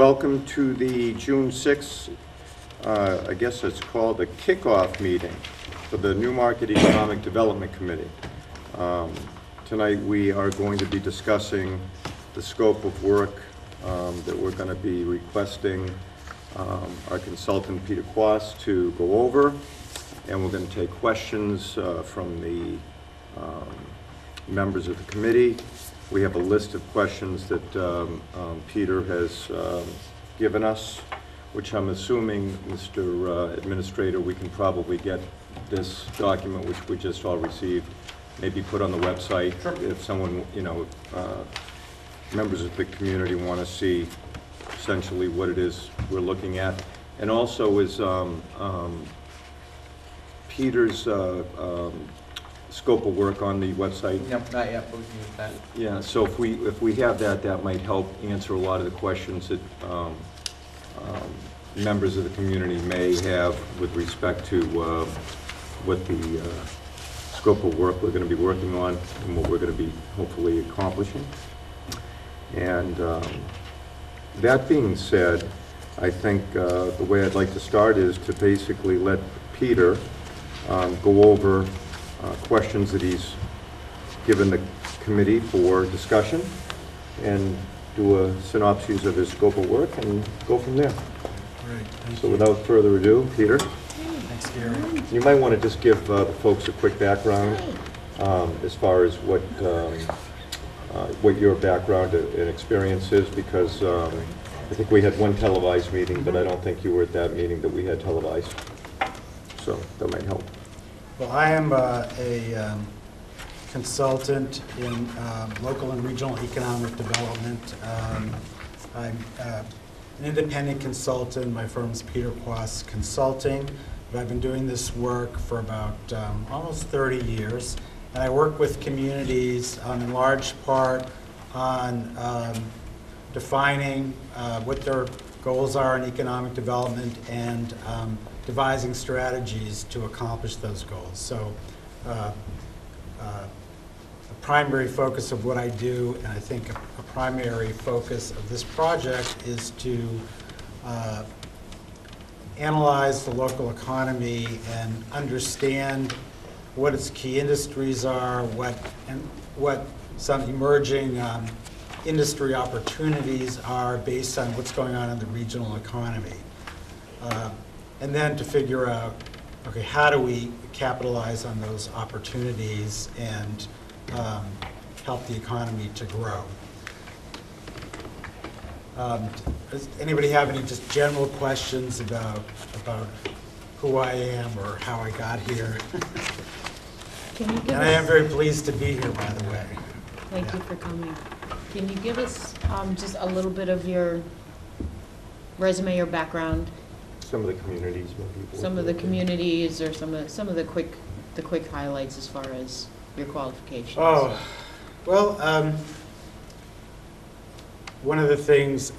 Welcome to the June 6th, I guess it's called a kickoff meeting for the Newmarket Economic Development Committee. Tonight we are going to be discussing the scope of work that we're going to be requesting our consultant Peter Quast to go over, and we're going to take questions from the members of the committee. We have a list of questions that Peter has given us, which I'm assuming, Mr. Administrator, we can probably get this document, which we just all received, maybe put on the website. Sure. If someone, members of the community want to see essentially what it is we're looking at. And also is Peter's scope of work on the website? Nope, not yet, but we can use that. Yeah, so if we have that, that might help answer a lot of the questions that members of the community may have with respect to what the scope of work we're going to be working on and what we're going to be hopefully accomplishing. And that being said, I think the way I'd like to start is to basically let Peter go over questions that he's given the committee for discussion and do a synopsis of his scope of work and go from there. Great, thank so you. Without further ado, Peter. Thanks, Gary. You might want to just give the folks a quick background as far as what your background and experience is, because I think we had one televised meeting, but I don't think you were at that meeting that we had televised. So that might help. Well, I am a consultant in local and regional economic development. I'm an independent consultant. My firm's Peter Quast Consulting, but I've been doing this work for about almost 30 years. And I work with communities in large part on defining what their goals are in economic development and devising strategies to accomplish those goals. So the primary focus of what I do, and I think a primary focus of this project, is to analyze the local economy and understand what its key industries are, what some emerging industry opportunities are based on what's going on in the regional economy. And then to figure out, okay, how do we capitalize on those opportunities and help the economy to grow? Does anybody have any just general questions about who I am or how I got here? Can you give and I am very pleased to be here, by the way. Thank you for coming. Can you give us just a little bit of your resume or background? Some of the communities, maybe. Some of the communities, or some of the quick highlights as far as your qualifications. Oh, well, one of the things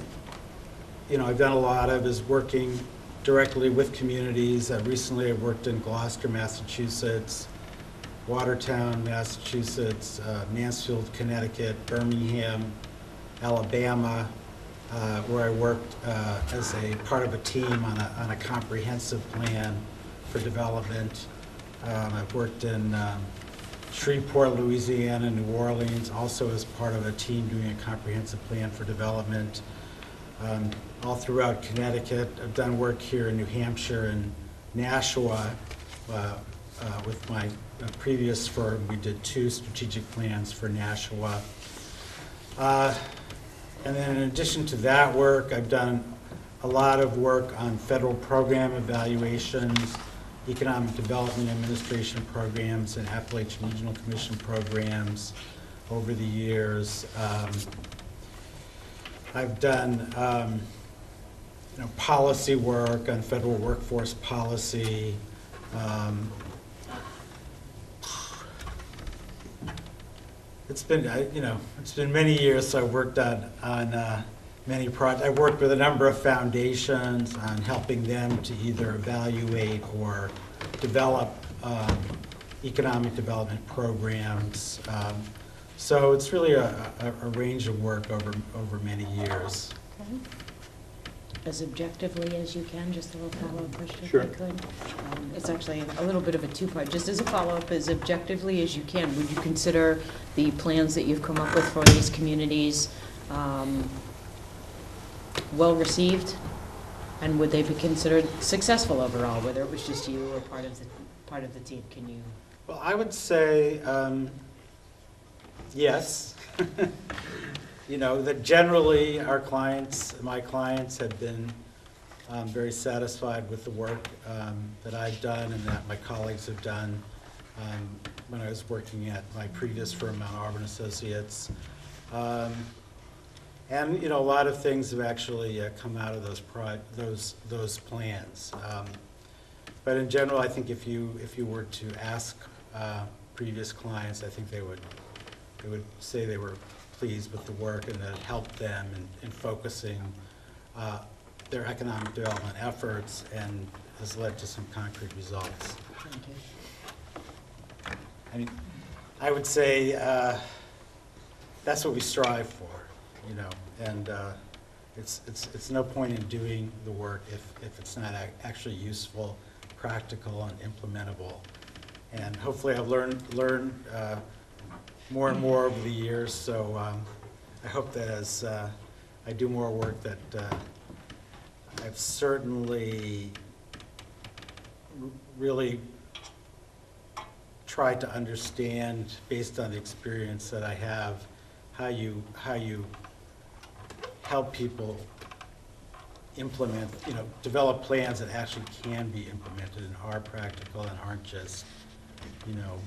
I've done a lot of is working directly with communities. Recently, I've worked in Gloucester, Massachusetts, Watertown, Massachusetts, Mansfield, Connecticut, Birmingham, Alabama, where I worked as a part of a team on a comprehensive plan for development. I've worked in Shreveport, Louisiana, New Orleans, also as part of a team doing a comprehensive plan for development. All throughout Connecticut. I've done work here in New Hampshire and Nashua with my previous firm. We did 2 strategic plans for Nashua. And then in addition to that work, I've done a lot of work on federal program evaluations, economic development administration programs, and Appalachian Regional Commission programs over the years. I've done policy work on federal workforce policy. It's been many years, so I've worked on many projects. I've worked with a number of foundations on helping them to either evaluate or develop economic development programs. So it's really a range of work over many years. Okay. as objectively as you can? Just a little follow-up question, Sure. if I could. It's actually a little bit of a two-part. Just as a follow-up, as objectively as you can, would you consider the plans that you've come up with for these communities well-received? And would they be considered successful overall, whether it was just you or part of the team? Can you? Well, I would say yes. You know, that generally our clients, my clients have been very satisfied with the work that I've done and that my colleagues have done when I was working at my previous firm, Mount Auburn Associates. And, you know, a lot of things have actually come out of those plans. But in general, I think if you were to ask previous clients, I think they would say they were pleased with the work and that it helped them in focusing their economic development efforts and has led to some concrete results. Thank you. I mean, I would say that's what we strive for, you know, and it's no point in doing the work if it's not actually useful, practical, and implementable. And hopefully I've learned more and more over the years, so I hope that as I do more work that I've certainly really tried to understand, based on the experience that I have, how you help people implement, you know, develop plans that actually can be implemented and are practical and aren't just, you know,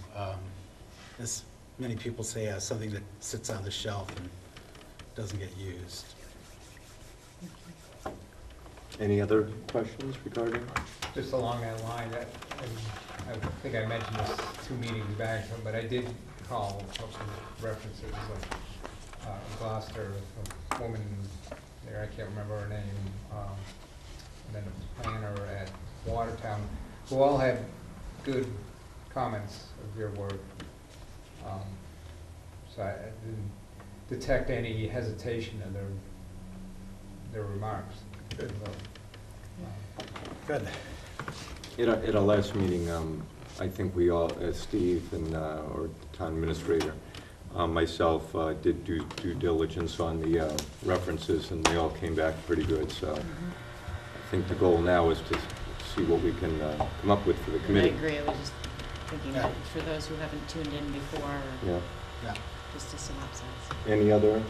as many people say, something that sits on the shelf and doesn't get used. Any other questions regarding? Just along that line, I think I mentioned this 2 meetings back, but I did call some references like Gloucester, a woman there, I can't remember her name, and then a planner at Watertown, who all had good comments of your work. So I didn't detect any hesitation in their remarks. Good. So, Good. At our last meeting, I think we all, Steve and or town administrator, myself did due diligence on the references, and they all came back pretty good. So I think the goal now is to see what we can come up with for the committee. I agree. I was just thinking that for those who haven't tuned in before, Yeah. Yeah. just a synopsis. Any other?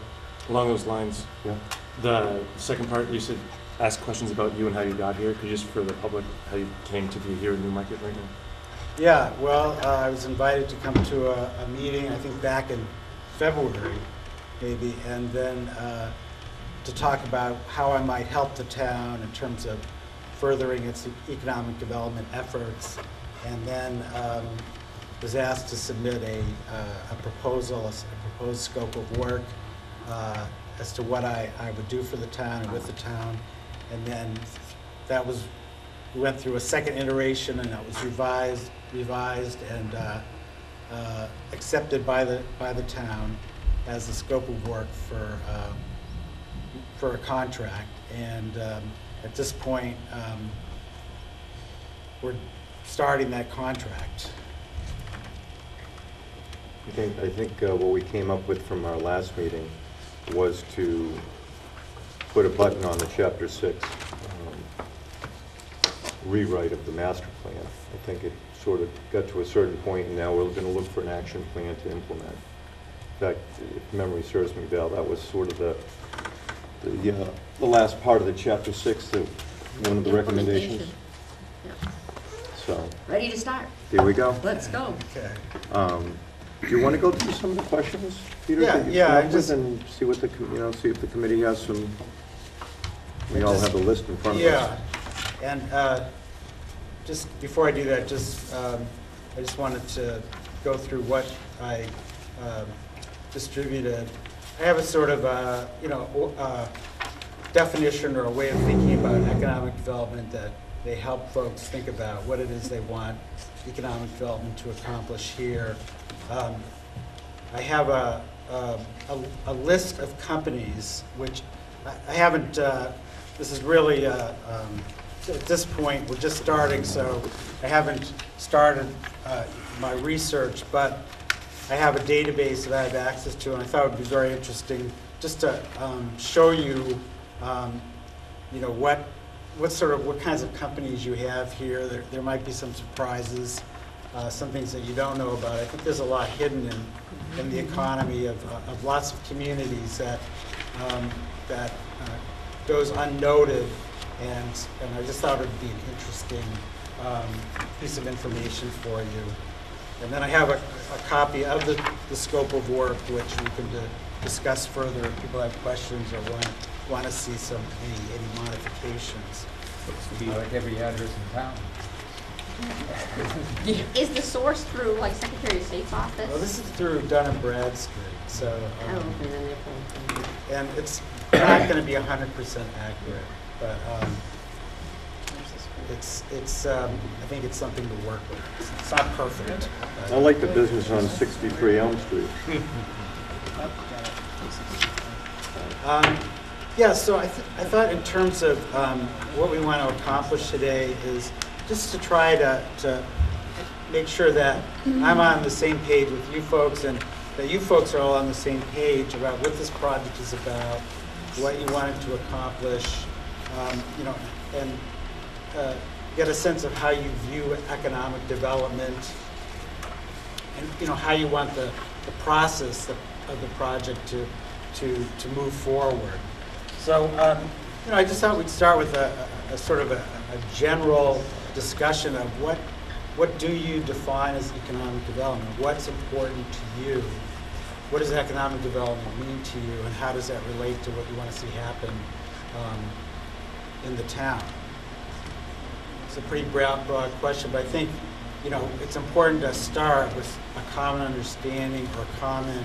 Along those lines, Yeah. the second part, you said ask questions about you and how you got here. Could you just, for the public, how you came to be here in Newmarket right now? Yeah, well, I was invited to come to a meeting, I think back in February, maybe, and then to talk about how I might help the town in terms of furthering its economic development efforts, and then was asked to submit a proposal, a proposed scope of work as to what I would do for the town and with the town, and then we went through a second iteration, and that was revised and accepted by the town as a scope of work for a contract. And at this point, we're starting that contract. I think what we came up with from our last meeting was to put a button on the Chapter 6 rewrite of the master plan. I think it sort of got to a certain point, and now we're going to look for an action plan to implement. In fact, if memory serves me, Val, that was sort of the last part of the Chapter 6, one of the recommendations. Yeah. So, Ready to start. here we go. Let's go. Okay. Do you want to go through some of the questions, Peter? Yeah, that you've yeah, come I up with, just- and see what see if the committee has some. We all have a list in front of us. Yeah, and just before I do that, I just wanted to go through what I distributed. I have a sort of definition or a way of thinking about economic development that they help folks think about what it is they want economic development to accomplish here. I have a list of companies which I haven't this is really, at this point, we're just starting, so I haven't started my research, but I have a database that I have access to, and I thought it would be very interesting just to show you, you know, what kinds of companies you have here. There might be some surprises, some things that you don't know about. I think there's a lot hidden in the economy of lots of communities that goes unnoted, and I just thought it would be an interesting piece of information for you. And then I have a copy of the scope of work, which we can discuss further if people have questions or want to see any modifications. Like every address in town. Is the source through like Secretary of State's office? Well, this is through Dun and Bradstreet, so Oh, okay, then they're full. and it's not going to be 100% accurate, but it's I think it's something to work with. It's not perfect. I like the business on 63 Elm Street. Yeah, so I thought in terms of what we want to accomplish today is just to try to make sure that I'm on the same page with you folks, and that you folks are all on the same page about what this project is about, what you wanted to accomplish, you know, and get a sense of how you view economic development, and you know how you want the process of the project to move forward. So you know, I just thought we'd start with a sort of a general discussion of what do you define as economic development? What's important to you? What does economic development mean to you, and how does that relate to what you want to see happen in the town? It's a pretty broad question, but I think, you know, it's important to start with a common understanding or a common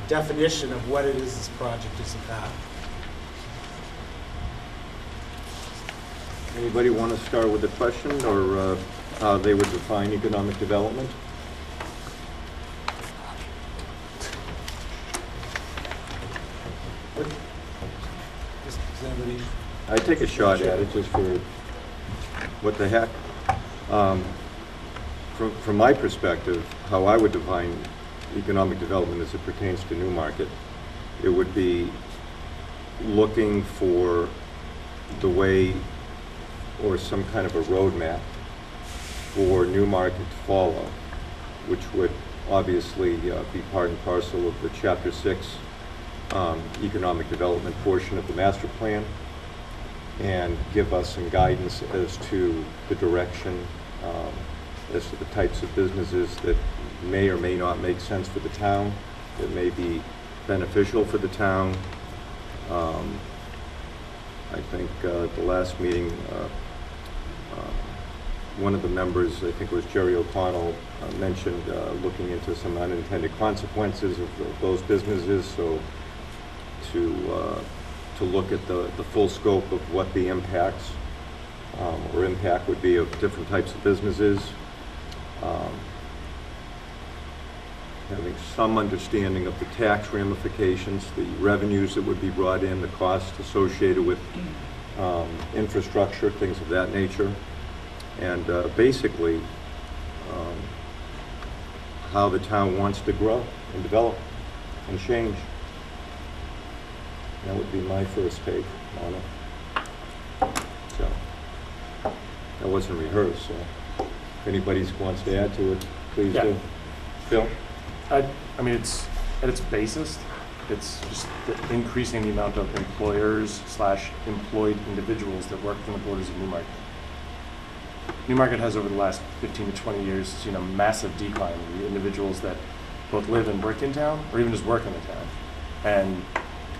definition of what it is this project is about. Anybody want to start with a question, or how they would define economic development? Does anybody? I take a shot at it just for what the heck. From my perspective, how I would define economic development as it pertains to Newmarket, it would be looking for the way or some kind of a roadmap for Newmarket to follow, which would obviously be part and parcel of the Chapter 6 economic development portion of the master plan, and give us some guidance as to the direction, as to the types of businesses that may or may not make sense for the town, that may be beneficial for the town. I think at the last meeting, one of the members, I think it was Jerry O'Connell, mentioned looking into some unintended consequences of those businesses. So to look at the full scope of what the impacts or impact would be of different types of businesses. Having some understanding of the tax ramifications, the revenues that would be brought in, the costs associated with infrastructure, things of that nature, and basically how the town wants to grow and develop and change. That would be my first take on it. So that wasn't rehearsed, so if anybody wants to add to it, please do. Phil? I mean, it's at its basest, it's just increasing the amount of employers / employed individuals that work within the borders of Newmarket. Newmarket has, over the last 15 to 20 years, seen a massive decline in the individuals that both live and work in town, or even just work in the town. And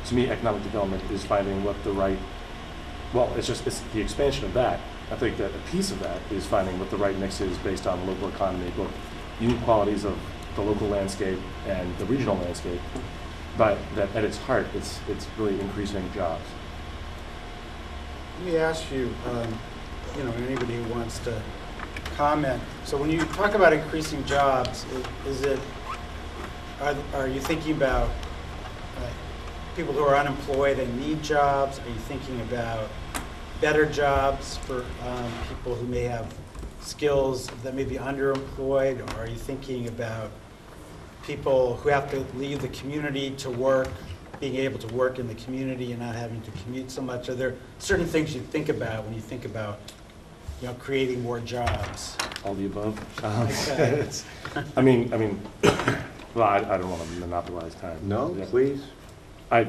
to me, economic development is finding what the right, well, it's the expansion of that. I think that a piece of that is finding what the right mix is based on local economy, both unique qualities of the local landscape and the regional landscape, but that at its heart, it's really increasing jobs. Let me ask you, you know, anybody who wants to comment. So when you talk about increasing jobs, are you thinking about people who are unemployed and need jobs? Are you thinking about better jobs for people who may have skills that may be underemployed? Or are you thinking about people who have to leave the community to work, being able to work in the community and not having to commute so much? Are there certain things you think about when you think about, you know, creating more jobs? All the above. Okay. I mean, well, I don't want to monopolize time. No, Yeah. please? I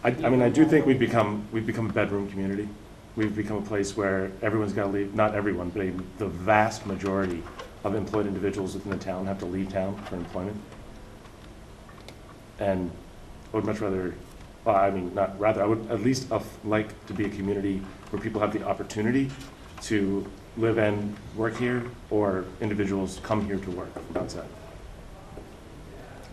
mean, I do think we've become a bedroom community. We've become a place where everyone's got to leave, not everyone, but the vast majority of employed individuals within the town have to leave town for employment. And I would much rather, well, I mean, not rather, I would at least like to be a community where people have the opportunity to live and work here, or individuals come here to work from outside.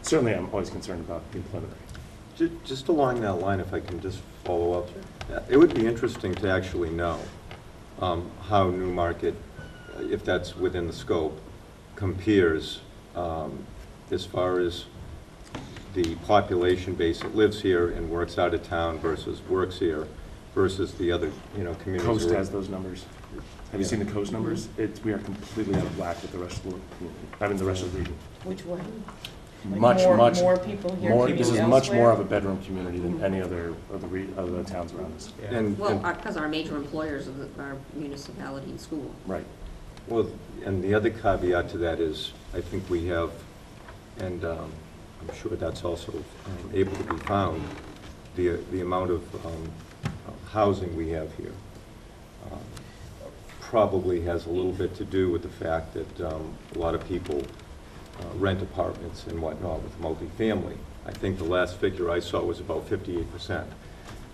Certainly, I'm always concerned about the employment rate. Just along that line, if I can just follow up, it would be interesting to actually know how Newmarket, if that's within the scope, compares as far as the population base that lives here and works out of town versus works here versus the other, you know, communities. Coast around. has those numbers. Have you seen the Coast numbers? We are completely out of whack with the rest of the community, I mean, the rest of the region. Which way? Like Much, more- much. more people here more- commute This is much more elsewhere? of a bedroom community than any other of the towns around us. Yeah. And, Well, because our major employers are our municipality and school. Right. well, and the other caveat to that is, I think we have, and I'm sure that's also able to be found, the amount of housing we have here probably has a little bit to do with the fact that a lot of people rent apartments and whatnot with multifamily. I think the last figure I saw was about 58%.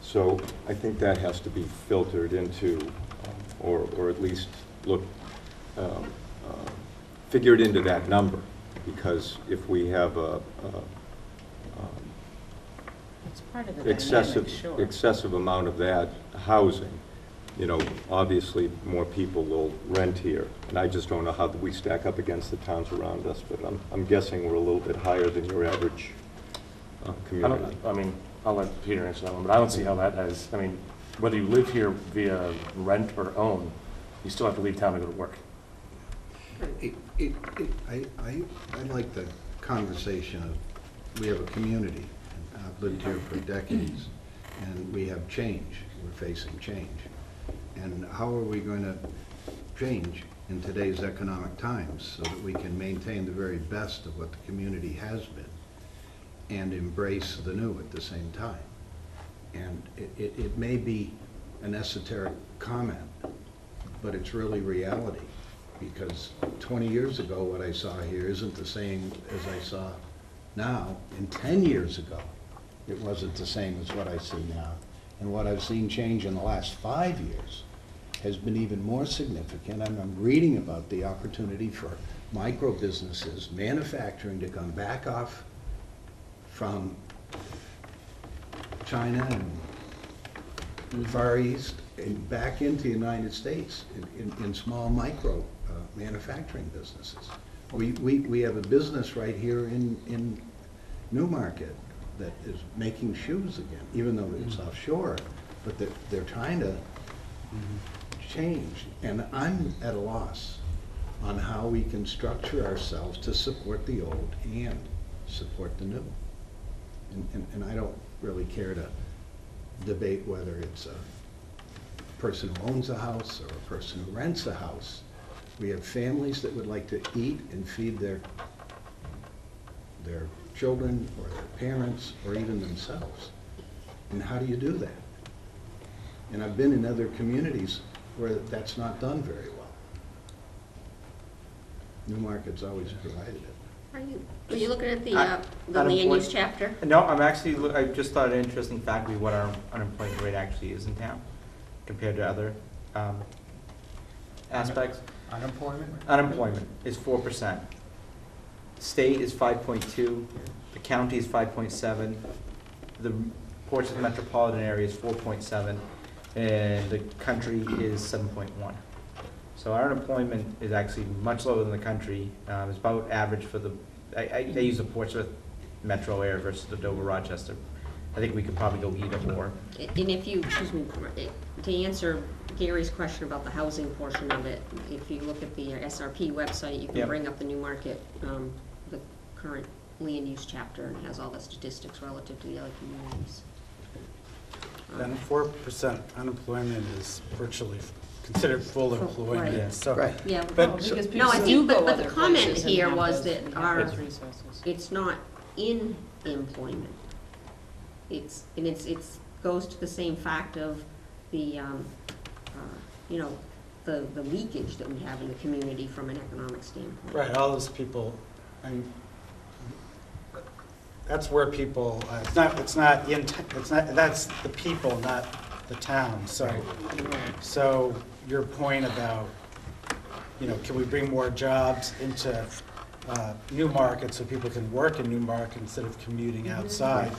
So I think that has to be filtered into, or at least figured into that number, because if we have It's part of the dynamic, sure. excessive amount of that housing, you know, obviously more people will rent here. And I just don't know how we stack up against the towns around us, but I'm guessing we're a little bit higher than your average community. I mean, I'll let Peter answer that one, but I don't see how that has, I mean, whether you live here via rent or own, you still have to leave town to go to work. I like the conversation of, we have a community, and I've lived here for decades, and we have change, we're facing change. And how are we going to change in today's economic times so that we can maintain the very best of what the community has been and embrace the new at the same time? And it may be an esoteric comment, but it's really reality, because 20 years ago what I saw here isn't the same as I saw now, and 10 years ago it wasn't the same as what I see now. And what I've seen change in the last 5 years has been even more significant. And I'm reading about the opportunity for micro businesses, manufacturing, to come back off from China and Far East and back into the United States in small micro manufacturing businesses. We have a business right here in Newmarket that is making shoes again, even though it's offshore, but they're trying to change. And I'm at a loss on how we can structure ourselves to support the old and support the new. And I don't really care to debate whether it's a person who owns a house or a person who rents a house. We have families that would like to eat and feed their children or their parents or even themselves. And how do you do that? And I've been in other communities where that's not done very well. Newmarket's always provided it. Are you looking at the land unemployed. use chapter? No, I'm actually, I just thought an interesting fact would be what our unemployment rate actually is in town compared to other aspects. Unemployment? Unemployment is 4%. State is 5.2, the county is 5.7, the Portsmouth metropolitan area is 4.7, and the country is 7.1. So our unemployment is actually much lower than the country. It's about average for the, I use the Portsmouth metro area versus the Dover, Rochester I think we could probably go either or. And if you, excuse me, to answer Gary's question about the housing portion of it, if you look at the SRP website, you can Yep. bring up the Newmarket, the current land use chapter, and it has all the statistics relative to the other communities. Then 4% unemployment is virtually considered full Full, employment, right. so. Right. Yeah, But- Well, because No, I people think- do go but the other comment places and here have was those- that have our- those resources. it's not in employment. It's, and it's goes to the same fact of the, you know, the leakage that we have in the community from an economic standpoint. Right, all those people, and that's where people, it's not, that's the people, not the town, so. So your point about, you know, can we bring more jobs into Newmarket so people can work in Newmarket instead of commuting outside?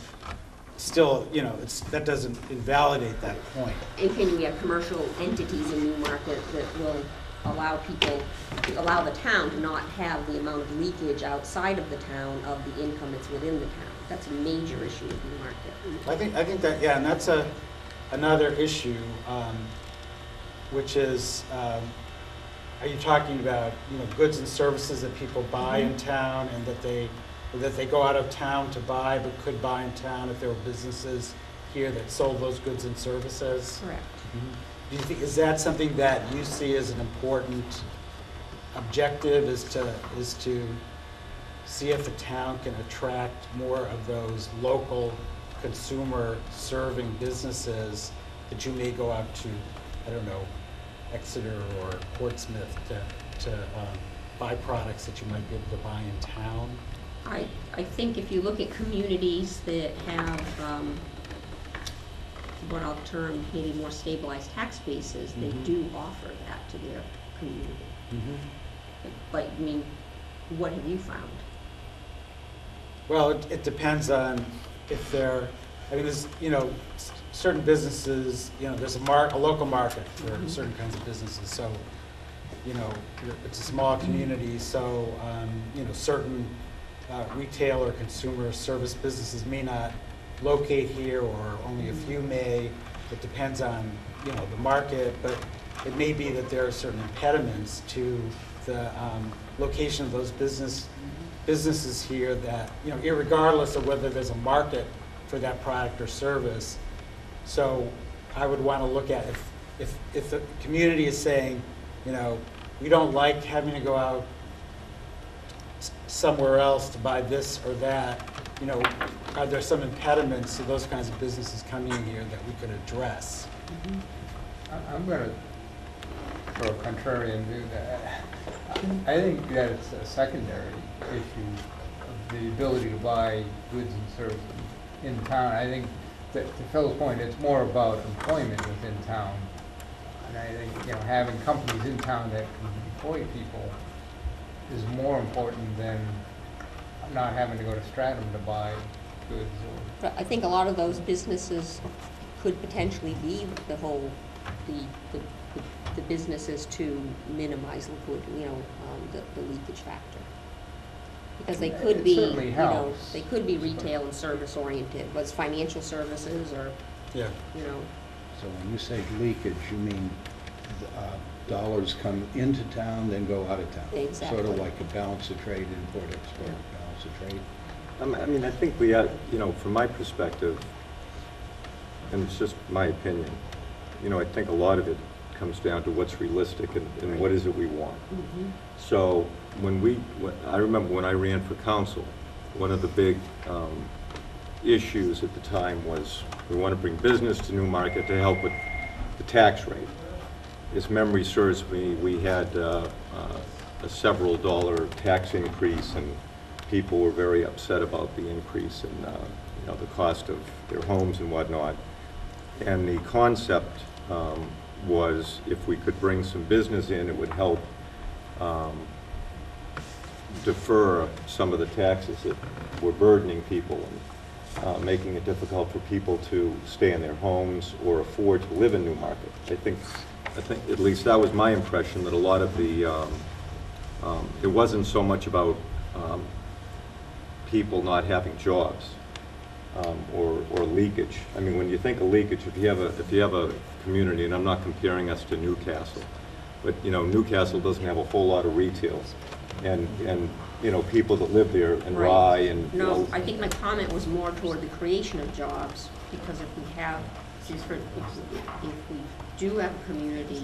Still, you know, that doesn't invalidate that point. And can we have commercial entities in Newmarket that will allow people, allow the town to not have the amount of leakage outside of the town of the income that's within the town? That's a major issue with Newmarket. I think that, yeah, and that's another issue, which is, are you talking about, you know, goods and services that people buy in town and that they go out of town to buy but could buy in town if there were businesses here that sold those goods and services? Correct. Do you think, is that something that you see as an important objective, is to see if the town can attract more of those local consumer-serving businesses that you may go out to, I don't know, Exeter or Portsmouth to buy products that you might be able to buy in town? I think if you look at communities that have, what I'll term maybe more stabilized tax bases, they do offer that to their community. But, I mean, what have you found? Well, it depends on if they're, I mean, there's, you know, certain businesses, you know, there's a local market for certain kinds of businesses, so, you know, it's a small community, so, you know, certain retail or consumer service businesses may not locate here, or only a few may. It depends on, you know, the market, but it may be that there are certain impediments to the location of those businesses here that, you know, irregardless of whether there's a market for that product or service. So I would want to look at if the community is saying, you know, we don't like having to go out somewhere else to buy this or that, you know, are there some impediments to those kinds of businesses coming in here that we could address? I'm going to throw a contrarian view that I think that it's a secondary issue of the ability to buy goods and services in town. I think that, to Phil's point, it's more about employment within town. And I think, you know, having companies in town that can employ people is more important than not having to go to Stratham to buy goods or. But I think a lot of those businesses could potentially be the whole, the businesses to minimize liquidity, you know, the leakage factor. Because they could It be, certainly you know, helps. they could be retail and service oriented, was financial services or, Yeah. you know. So when you say leakage, you mean dollars come into town, then go out of town? Exactly. Sort of like a balance of trade, import, export, balance of trade? I mean, I think we have, you know, from my perspective, and it's just my opinion, you know, I think a lot of it comes down to what's realistic and what is it we want. So I remember when I ran for council, one of the big issues at the time was we want to bring business to Newmarket to help with the tax rate. As memory serves me, we had a several dollar tax increase, and people were very upset about the increase in you know, the cost of their homes and whatnot. And the concept was if we could bring some business in, it would help defer some of the taxes that were burdening people and making it difficult for people to stay in their homes or afford to live in Newmarket. I think at least that was my impression, that a lot of the, it wasn't so much about people not having jobs. or leakage. I mean, when you think of leakage, if you have a community, and I'm not comparing us to Newcastle, but, you know, Newcastle doesn't have a whole lot of retail. And you know, people that live there and Right. Rye and. you No, know, I think my comment was more toward the creation of jobs, because if we have, if we do have a community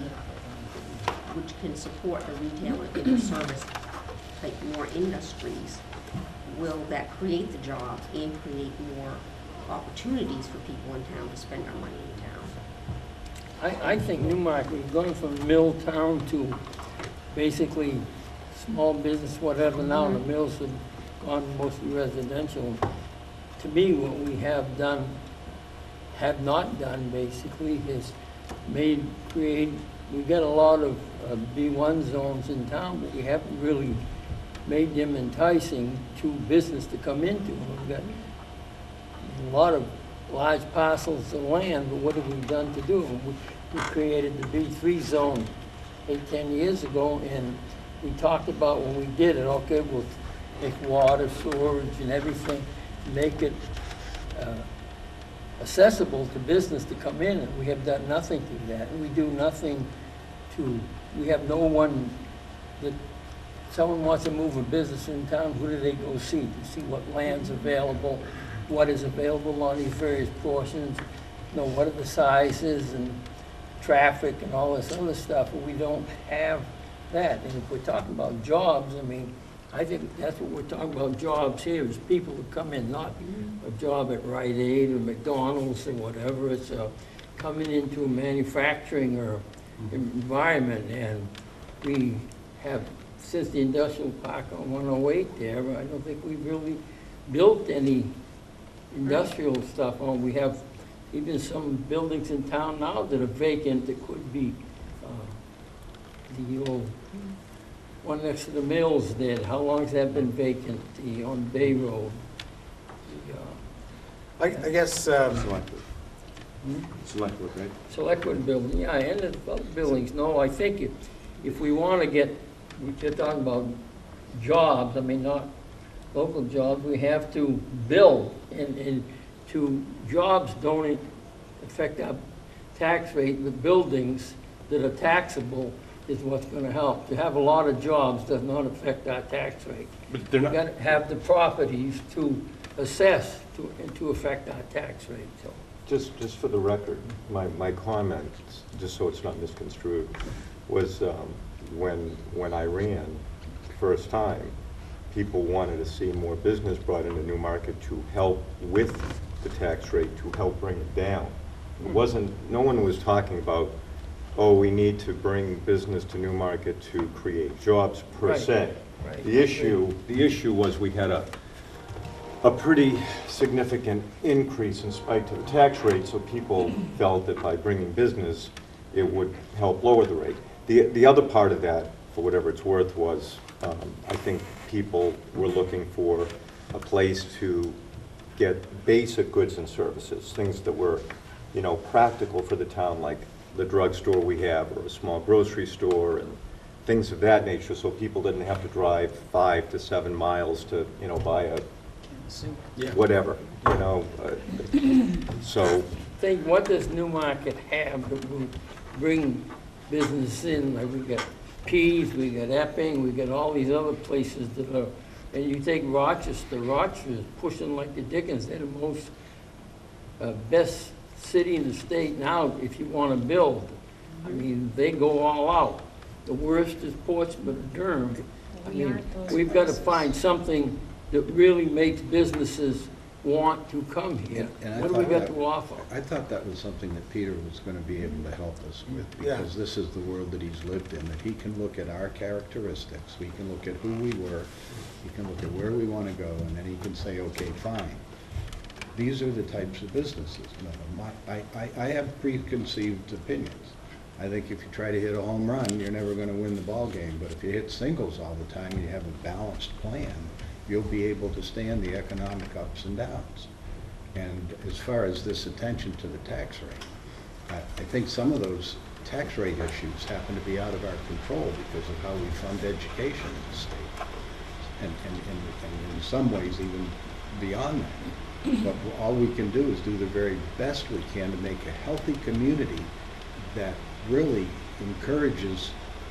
which can support the retail and service type more industries, will that create the jobs and create more opportunities for people in town to spend our money in town? I think Newmarket is going from mill town to basically small business, whatever. Now the mills have gone mostly residential. To me, what we have not done basically is we got a lot of B1 zones in town, but we haven't really made them enticing to business to come into. We've got a lot of large parcels of land, but what have we done to do? We created the B3 zone 8-10 years ago, and we talked about when we did it, okay, we'll make water, storage, and everything, make it accessible to business to come in, and we have done nothing to that. And we do nothing we have no one that, someone wants to move a business in town, who do they go see? To see what land's available, what is available on these various portions, you know, what are the sizes and traffic and all this other stuff, but we don't have that. And if we're talking about jobs, I mean, I think that's what we're talking about, jobs here, is people who come in, not a job at Rite Aid or McDonald's or whatever. It's coming into a manufacturing or environment. And we have, since the industrial park on 108 there, I don't think we've really built any industrial stuff on. We have even some buildings in town now that are vacant that could be the old one next to the mills there. How long has that been vacant? On Bay Road. I guess, Selectwood. Selectwood, right? Selectwood building, yeah, and the other buildings. No, I think if we want to get, we're talking about jobs, I mean, not local jobs, we have to build, and to jobs don't affect our tax rate, but buildings that are taxable is what's going to help. To have a lot of jobs does not affect our tax rate. But they're We've not, got to have the properties to assess to affect our tax rate, so. Just for the record, my comment, just so it's not misconstrued, was when I ran first time, people wanted to see more business brought into Newmarket to help with the tax rate, to help bring it down. It wasn't, no one was talking about, oh, we need to bring business to Newmarket to create jobs per Right. se. Right. The issue was we had a pretty significant increase and spike to the tax rate, so people felt that by bringing business, it would help lower the rate. The other part of that, for whatever it's worth, was I think people were looking for a place to get basic goods and services, things that were, you know, practical for the town, like the drugstore we have, or a small grocery store, and things of that nature, so people didn't have to drive 5 to 7 miles to, you know, buy a whatever, you know. So, Think, what does Newmarket have that will bring business in? Like, we got Pease, we got Epping, we got all these other places that are, and you take Rochester is pushing like the dickens. They're the most best city in the state now if you want to build. I mean, they go all out. The worst is Portsmouth and Durham. I mean, we've got to find something that really makes businesses want to come here. And I What do we thought got that- to offer? I thought that was something that Peter was going to be able to help us with, Yeah. because this is the world that he's lived in, that he can look at our characteristics, we can look at who we were, he can look at where we want to go, and then he can say, okay, fine. These are the types of businesses. No, I have preconceived opinions. I think if you try to hit a home run, you're never going to win the ball game, but if you hit singles all the time and you have a balanced plan, you'll be able to stand the economic ups and downs. And as far as this attention to the tax rate, I think some of those tax rate issues happen to be out of our control because of how we fund education in the state. And in some ways even beyond that. But all we can do is do the very best we can to make a healthy community that really encourages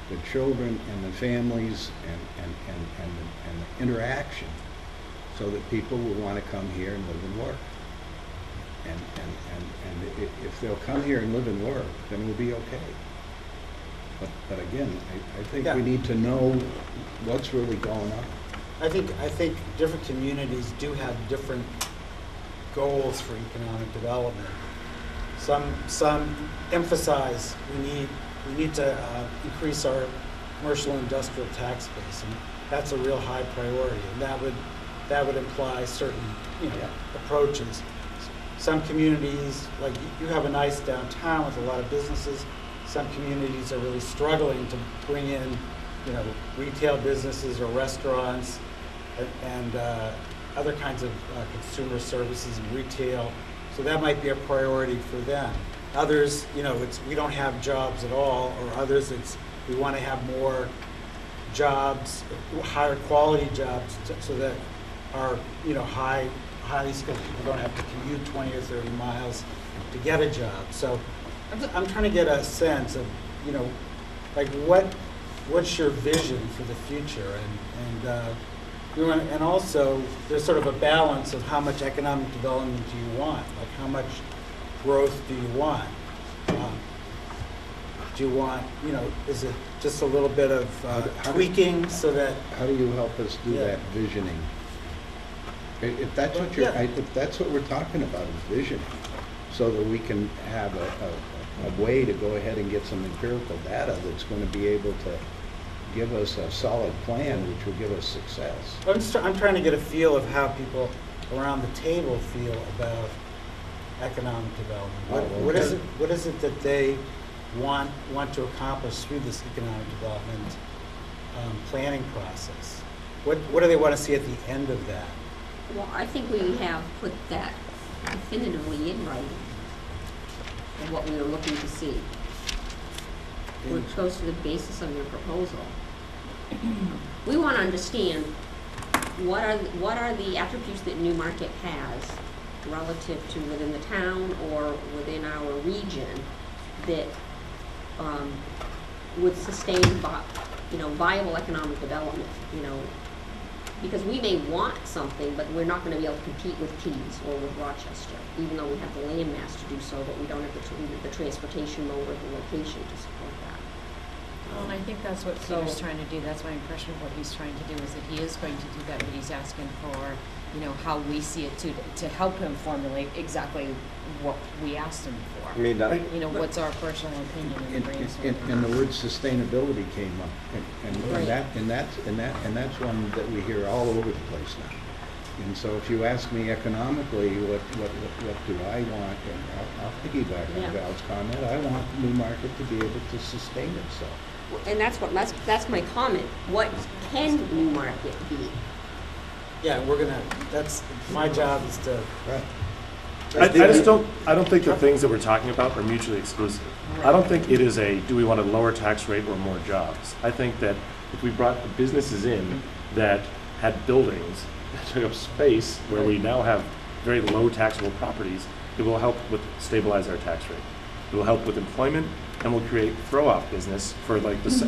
the children and the families and the interaction, so that people will want to come here and live and work. And if they'll come here and live and work, then we'll be okay. But again, I think Yeah. we need to know what's really going on. I think different communities do have different goals for economic development. Some emphasize we need to increase our commercial and industrial tax base, and that's a real high priority, and that would imply certain, approaches. Some communities, like you have a nice downtown with a lot of businesses. Some communities are really struggling to bring in, retail businesses or restaurants and other kinds of consumer services and retail. So that might be a priority for them. Others, we don't have jobs at all, or others, we want to have more jobs, higher quality jobs, so that our, highly skilled people don't have to commute 20 or 30 miles to get a job. So I'm trying to get a sense of, like what's your vision for the future, and also there's sort of a balance of how much economic development do you want, like how much growth do you want? Do you want, is it just a little bit of tweaking so that? How do you help us do that visioning? If that's what if that's what we're talking about, is visioning, so that we can have a way to go ahead and get some empirical data that's going to be able to give us a solid plan, which will give us success. I'm trying to get a feel of how people around the table feel about economic development. What is it that they want to accomplish through this economic development planning process? What do they want to see at the end of that? Well, I think we have put that definitively in writing of what we were looking to see, which goes to the basis of your proposal. We want to understand what are the attributes that Newmarket has relative to within the town or within our region that would sustain viable economic development, because we may want something, but we're not going to be able to compete with Keys or with Rochester, even though we have the land mass to do so, but we don't have the transportation mode or the location to support that. Well, and I think that's what Peter's trying to do. That's my impression of what he's trying to do, is that he is going to do that, but he's asking for, how we see it to help him formulate exactly what we asked him for. I mean, What's our personal opinion in the brainstorm? And the word sustainability came up, Right. and that's one that we hear all over the place now. And so if you ask me economically, what do I want, and I'll piggyback on Val's comment, I want Newmarket to be able to sustain itself. And that's my comment. What can Newmarket be? Yeah, that's, my job is to. Right. I don't think the things that we're talking about are mutually exclusive. I don't think it is do we want a lower tax rate or more jobs? I think that if we brought businesses in that had buildings that took up space where we now have very low taxable properties, it will help stabilize our tax rate. It will help with employment, and will create throw-off business for like if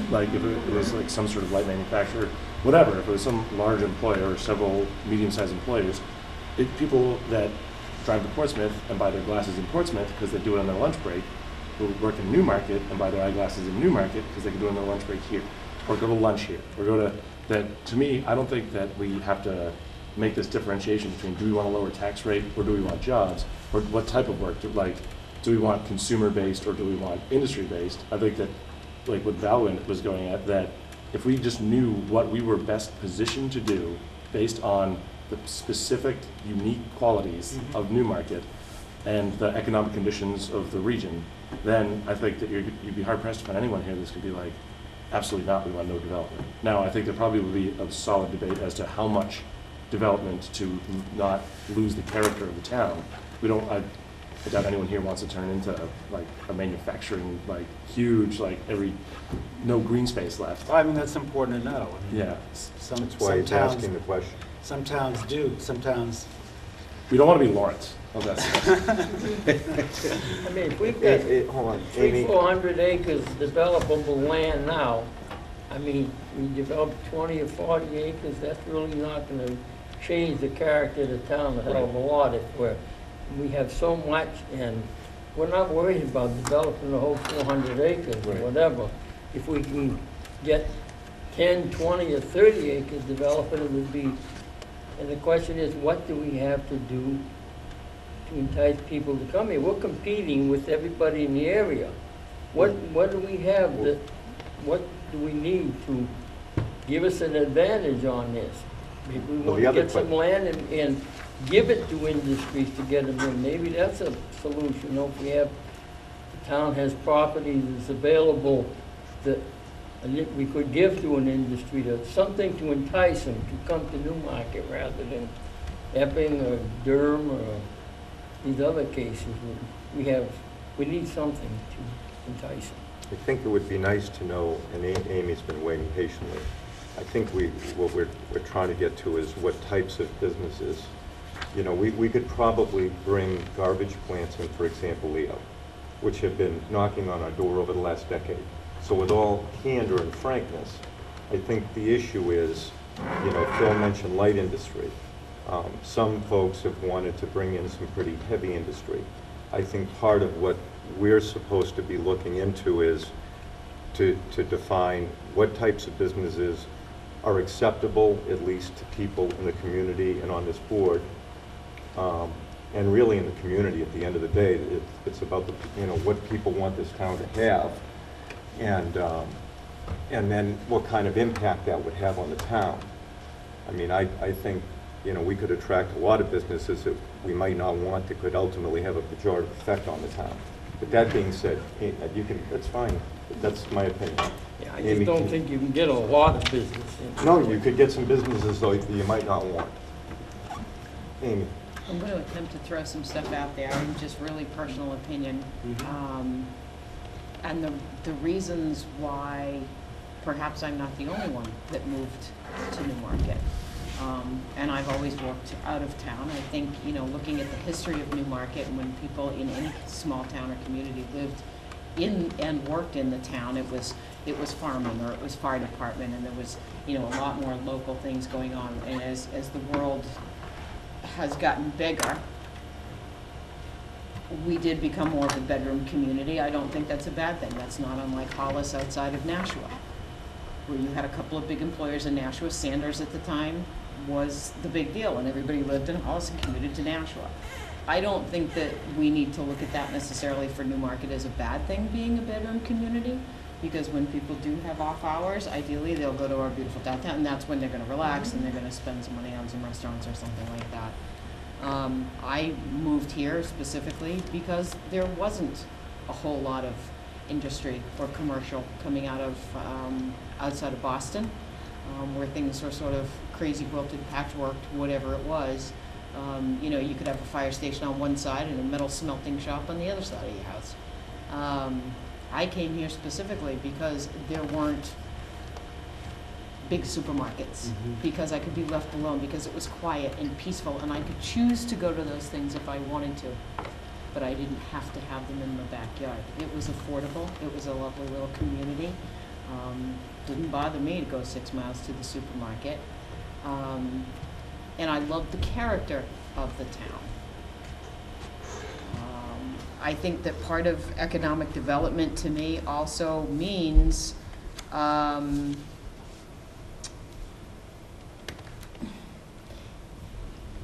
it was like some sort of light manufacturer, whatever. If it was some large employer or several medium-sized employers, people that drive to Portsmouth and buy their glasses in Portsmouth because they do it on their lunch break, will work in Newmarket and buy their eyeglasses in Newmarket because they can do it on their lunch break here, or go to lunch here, or go to that. To me, I don't think that we have to make this differentiation between do we want a lower tax rate or do we want jobs, or what type of work. Do we want consumer-based or do we want industry-based? I think that, like what Val was going at, that if we just knew what we were best positioned to do based on the specific, unique qualities of Newmarket and the economic conditions of the region, then I think that you'd be hard-pressed to find anyone here that's going to be like, absolutely not, we want no development. Now, I think there probably will be a solid debate as to how much development to not lose the character of the town. I doubt anyone here wants to turn into like a manufacturing, like huge, like no green space left. Well, I mean, that's important to know. Yeah. Some that's why he's towns, asking the question. some towns do. Some towns We don't want to be Lawrence. How's that? I mean, if we've got Hold on, 400 acres developable land now, I mean, we develop 20 or 40 acres, that's really not gonna change the character of the town a hell of a lot if we have so much, and we're not worried about developing the whole 400 acres or Right. whatever. If we can get 10, 20, or 30 acres developed, it would be, and the question is, what do we have to do to entice people to come here? We're competing with everybody in the area. What do we have that, what do we need to give us an advantage on this? If we Well, want the to other get some land and give it to industries to get them in, maybe that's a solution. You know, if we have, the town has property that's available that we could give to an industry, that's something to entice them to come to Newmarket rather than Epping or Durham or these other cases. We need something to entice them. I think it would be nice to know, and Amy's been waiting patiently, I think what we're trying to get to is what types of businesses. You know, we could probably bring garbage plants in, for example, Leo, which have been knocking on our door over the last decade. So with all candor and frankness, I think the issue is, you know, Phil mentioned light industry. Some folks have wanted to bring in some pretty heavy industry. I think part of what we're supposed to be looking into is to define what types of businesses are acceptable, at least to people in the community and on this board, and really in the community at the end of the day. It's about what people want this town to have, and then what kind of impact that would have on the town. I mean, I think, we could attract a lot of businesses that we might not want that could ultimately have a pejorative effect on the town. But that being said, that's fine. That's my opinion. Yeah, I Amy, just don't think you can get a lot of business in. No, you could get some businesses though that you might not want. Amy? I'm going to attempt to throw some stuff out there, just really personal opinion. And the reasons why perhaps I'm not the only one that moved to Newmarket. And I've always worked out of town. I think, looking at the history of Newmarket, and when people in any small town or community lived in and worked in the town, it was farming or it was fire department, and there was, a lot more local things going on. And as the world has gotten bigger, we did become more of a bedroom community. I don't think that's a bad thing. That's not unlike Hollis outside of Nashua, where you had a couple of big employers in Nashua. Sanders at the time was the big deal, and everybody lived in Hollis and commuted to Nashua. I don't think that we need to look at that necessarily for Newmarket as a bad thing, being a bedroom community, because when people do have off hours, ideally they'll go to our beautiful downtown, and that's when they're going to relax and they're going to spend some money on some restaurants or something like that. I moved here specifically because there wasn't a whole lot of industry or commercial coming out of outside of Boston, where things were sort of crazy quilted, patchworked, whatever it was. You could have a fire station on one side and a metal smelting shop on the other side of your house. I came here specifically because there weren't big supermarkets, because I could be left alone, because it was quiet and peaceful, and I could choose to go to those things if I wanted to, but I didn't have to have them in my backyard. It was affordable. It was a lovely little community. Didn't bother me to go 6 miles to the supermarket. And I loved the character of the town. I think that part of economic development to me also means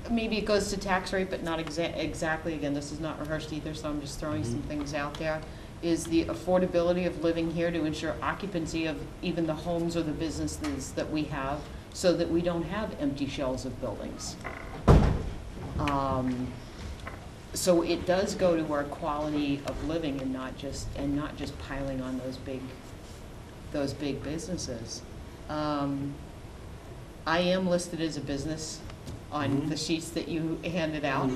maybe it goes to tax rate, but not exactly. Again, this is not rehearsed either, so I'm just throwing some things out there. Is the affordability of living here to ensure occupancy of even the homes or the businesses that we have, so that we don't have empty shells of buildings. So it does go to our quality of living, and not just piling on those big businesses. I am listed as a business on the sheets that you handed out,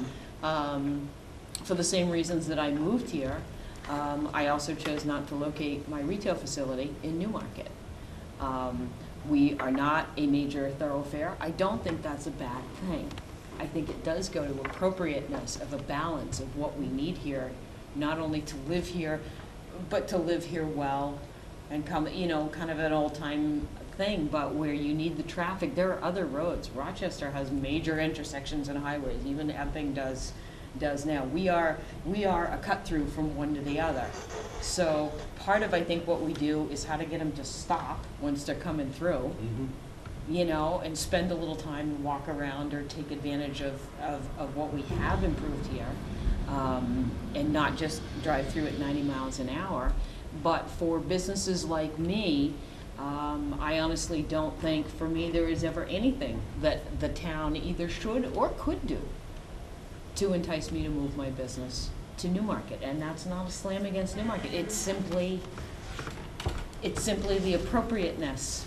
for the same reasons that I moved here. I also chose not to locate my retail facility in Newmarket. We are not a major thoroughfare. I don't think that's a bad thing. I think it does go to appropriateness of a balance of what we need here, not only to live here, but to live here well and come, you know, kind of an old-time thing, but where you need the traffic. There are other roads. Rochester has major intersections and highways, even Epping does now. We are a cut-through from one to the other. So part of, I think, what we do is how to get them to stop once they're coming through, you know, and spend a little time and walk around or take advantage of what we have improved here, and not just drive through at 90 miles an hour. But for businesses like me, I honestly don't think, for me, there is ever anything that the town either should or could do to entice me to move my business to Newmarket. And that's not a slam against Newmarket. It's simply the appropriateness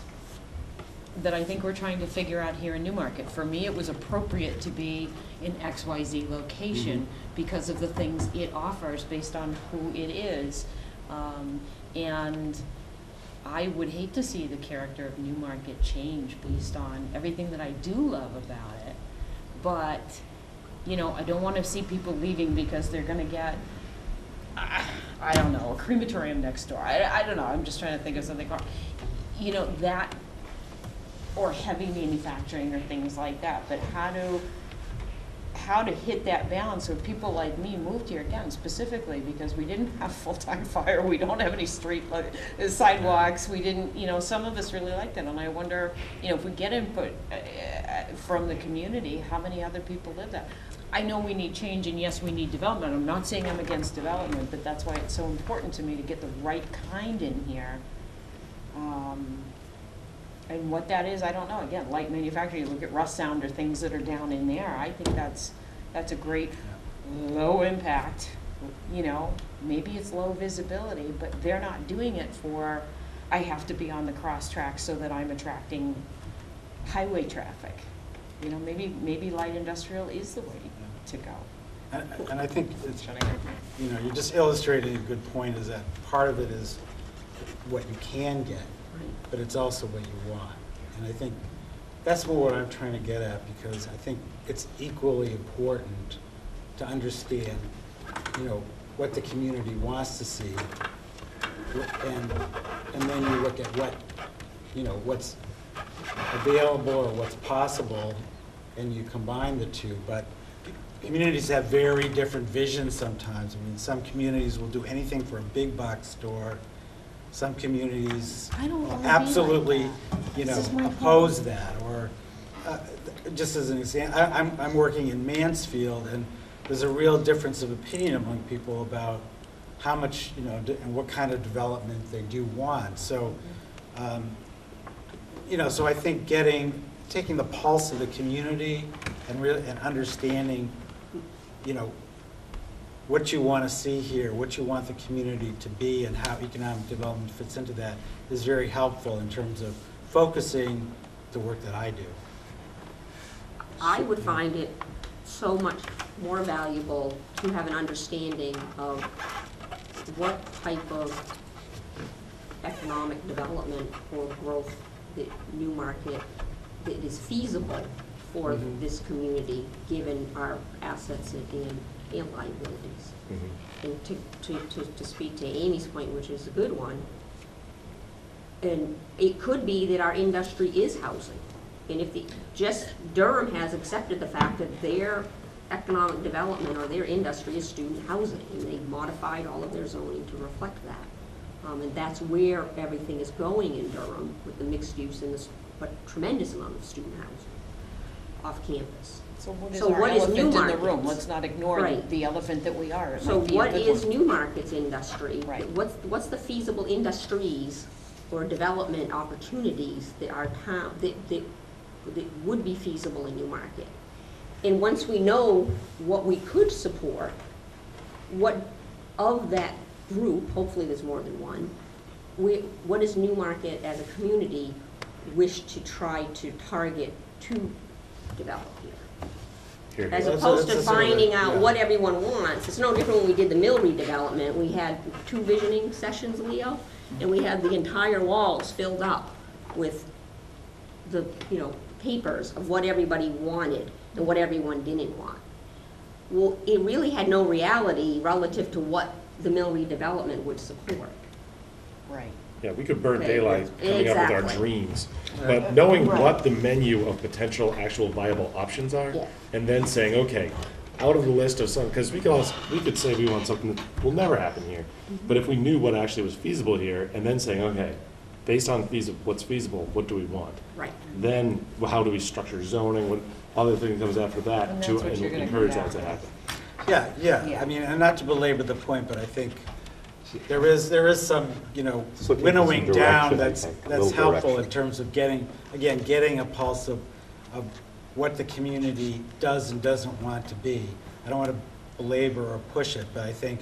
that I think we're trying to figure out here in Newmarket. For me, it was appropriate to be in XYZ location because of the things it offers based on who it is. And I would hate to see the character of Newmarket change based on everything that I do love about it. But, you know, I don't want to see people leaving because they're going to get, I don't know, a crematorium next door. I don't know. I'm just trying to think of something. You know, that, or heavy manufacturing or things like that. But how to hit that balance so people like me moved here, again, specifically because we didn't have full-time fire, we don't have any street sidewalks, we didn't, you know, some of us really liked it, and I wonder, you know, if we get input from the community, how many other people live there? I know we need change, and yes, we need development. I'm not saying I'm against development, but that's why it's so important to me to get the right kind in here. And what that is, I don't know. Again, light manufacturing, you look at rust sound or things that are down in there. I think that's a great low impact, you know, maybe it's low visibility, but they're not doing it for, I have to be on the crosstrack so that I'm attracting highway traffic. You know, maybe light industrial is the way to go. And I think it's, you know, you're just illustrating a good point, is that part of it is what you can get, but it's also what you want. And I think that's more what I'm trying to get at, because I think it's equally important to understand, you know, what the community wants to see, and then you look at what, you know, what's available or what's possible, and you combine the two. But communities have very different visions sometimes. I mean, some communities will do anything for a big box store. Some communities absolutely, you know, oppose that. Or just as an example, I'm working in Mansfield, and there's a real difference of opinion among people about how much, you know, and what kind of development they do want. So, you know, so I think taking the pulse of the community and understanding, you know, what you want to see here, what you want the community to be, and how economic development fits into that is very helpful in terms of focusing the work that I do. I would find it so much more valuable to have an understanding of what type of economic development or growth that Newmarket that is feasible for this community, given our assets and liabilities. And to speak to Amy's point, which is a good one, and it could be that our industry is housing. And if just Durham has accepted the fact that their economic development or their industry is student housing, and they've modified all of their zoning to reflect that. And that's where everything is going in Durham, with the mixed use and this tremendous amount of student housing off campus. So what is elephant in the room? Let's not ignore the elephant that we are. So what is Newmarket's industry? Right. What's the feasible industries or development opportunities that our town that would be feasible in Newmarket? And once we know what we could support, what of that group, hopefully there's more than one, what does Newmarket as a community wish to try to target to develop here? As opposed to finding out what everyone wants. It's no different when we did the mill redevelopment. We had 2 visioning sessions, Leo, and we had the entire walls filled up with the, you know, papers of what everybody wanted. and what everyone didn't want. Well, it really had no reality relative to what the mill redevelopment would support. Right. Yeah, we could burn Okay, daylight coming up with our exactly. dreams, but knowing Right. what the menu of potential actual viable options are, Yeah. and then saying, okay, out of the list of some, because we could say we want something that will never happen here, but if we knew what actually was feasible here, and then saying, okay, based on what's feasible, what do we want? Right. Then, how do we structure zoning, what other thing comes after that And to that's what you're gonna encourage come that to back happen? Yeah, Yeah. I mean, and not to belabor the point, but I think there is some, It's looking for some winnowing down direction, I that's think, a little helpful in direction. terms of getting a pulse of what the community does and doesn't want to be. I don't want to belabor or push it, but I think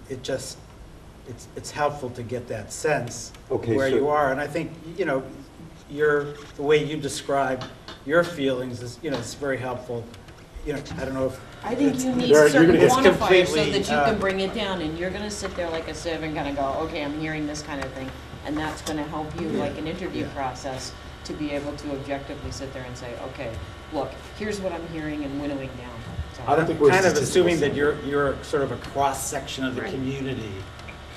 it's helpful to get that sense of Okay, where so- you are. And I think, the way you describe your feelings is, it's very helpful. I don't know if. I think you need You're certain gonna get- quantifiers so completely, that you can bring it down, and you're gonna sit there like a sieve and kind of go, okay, I'm hearing this kind of thing, and that's gonna help you, like an interview Yeah. process, to be able to objectively sit there and say, okay, look, here's what I'm hearing and winnowing down. So- I don't think we're kind of statistical assuming that sample. you're sort of a cross-section of the Right. community.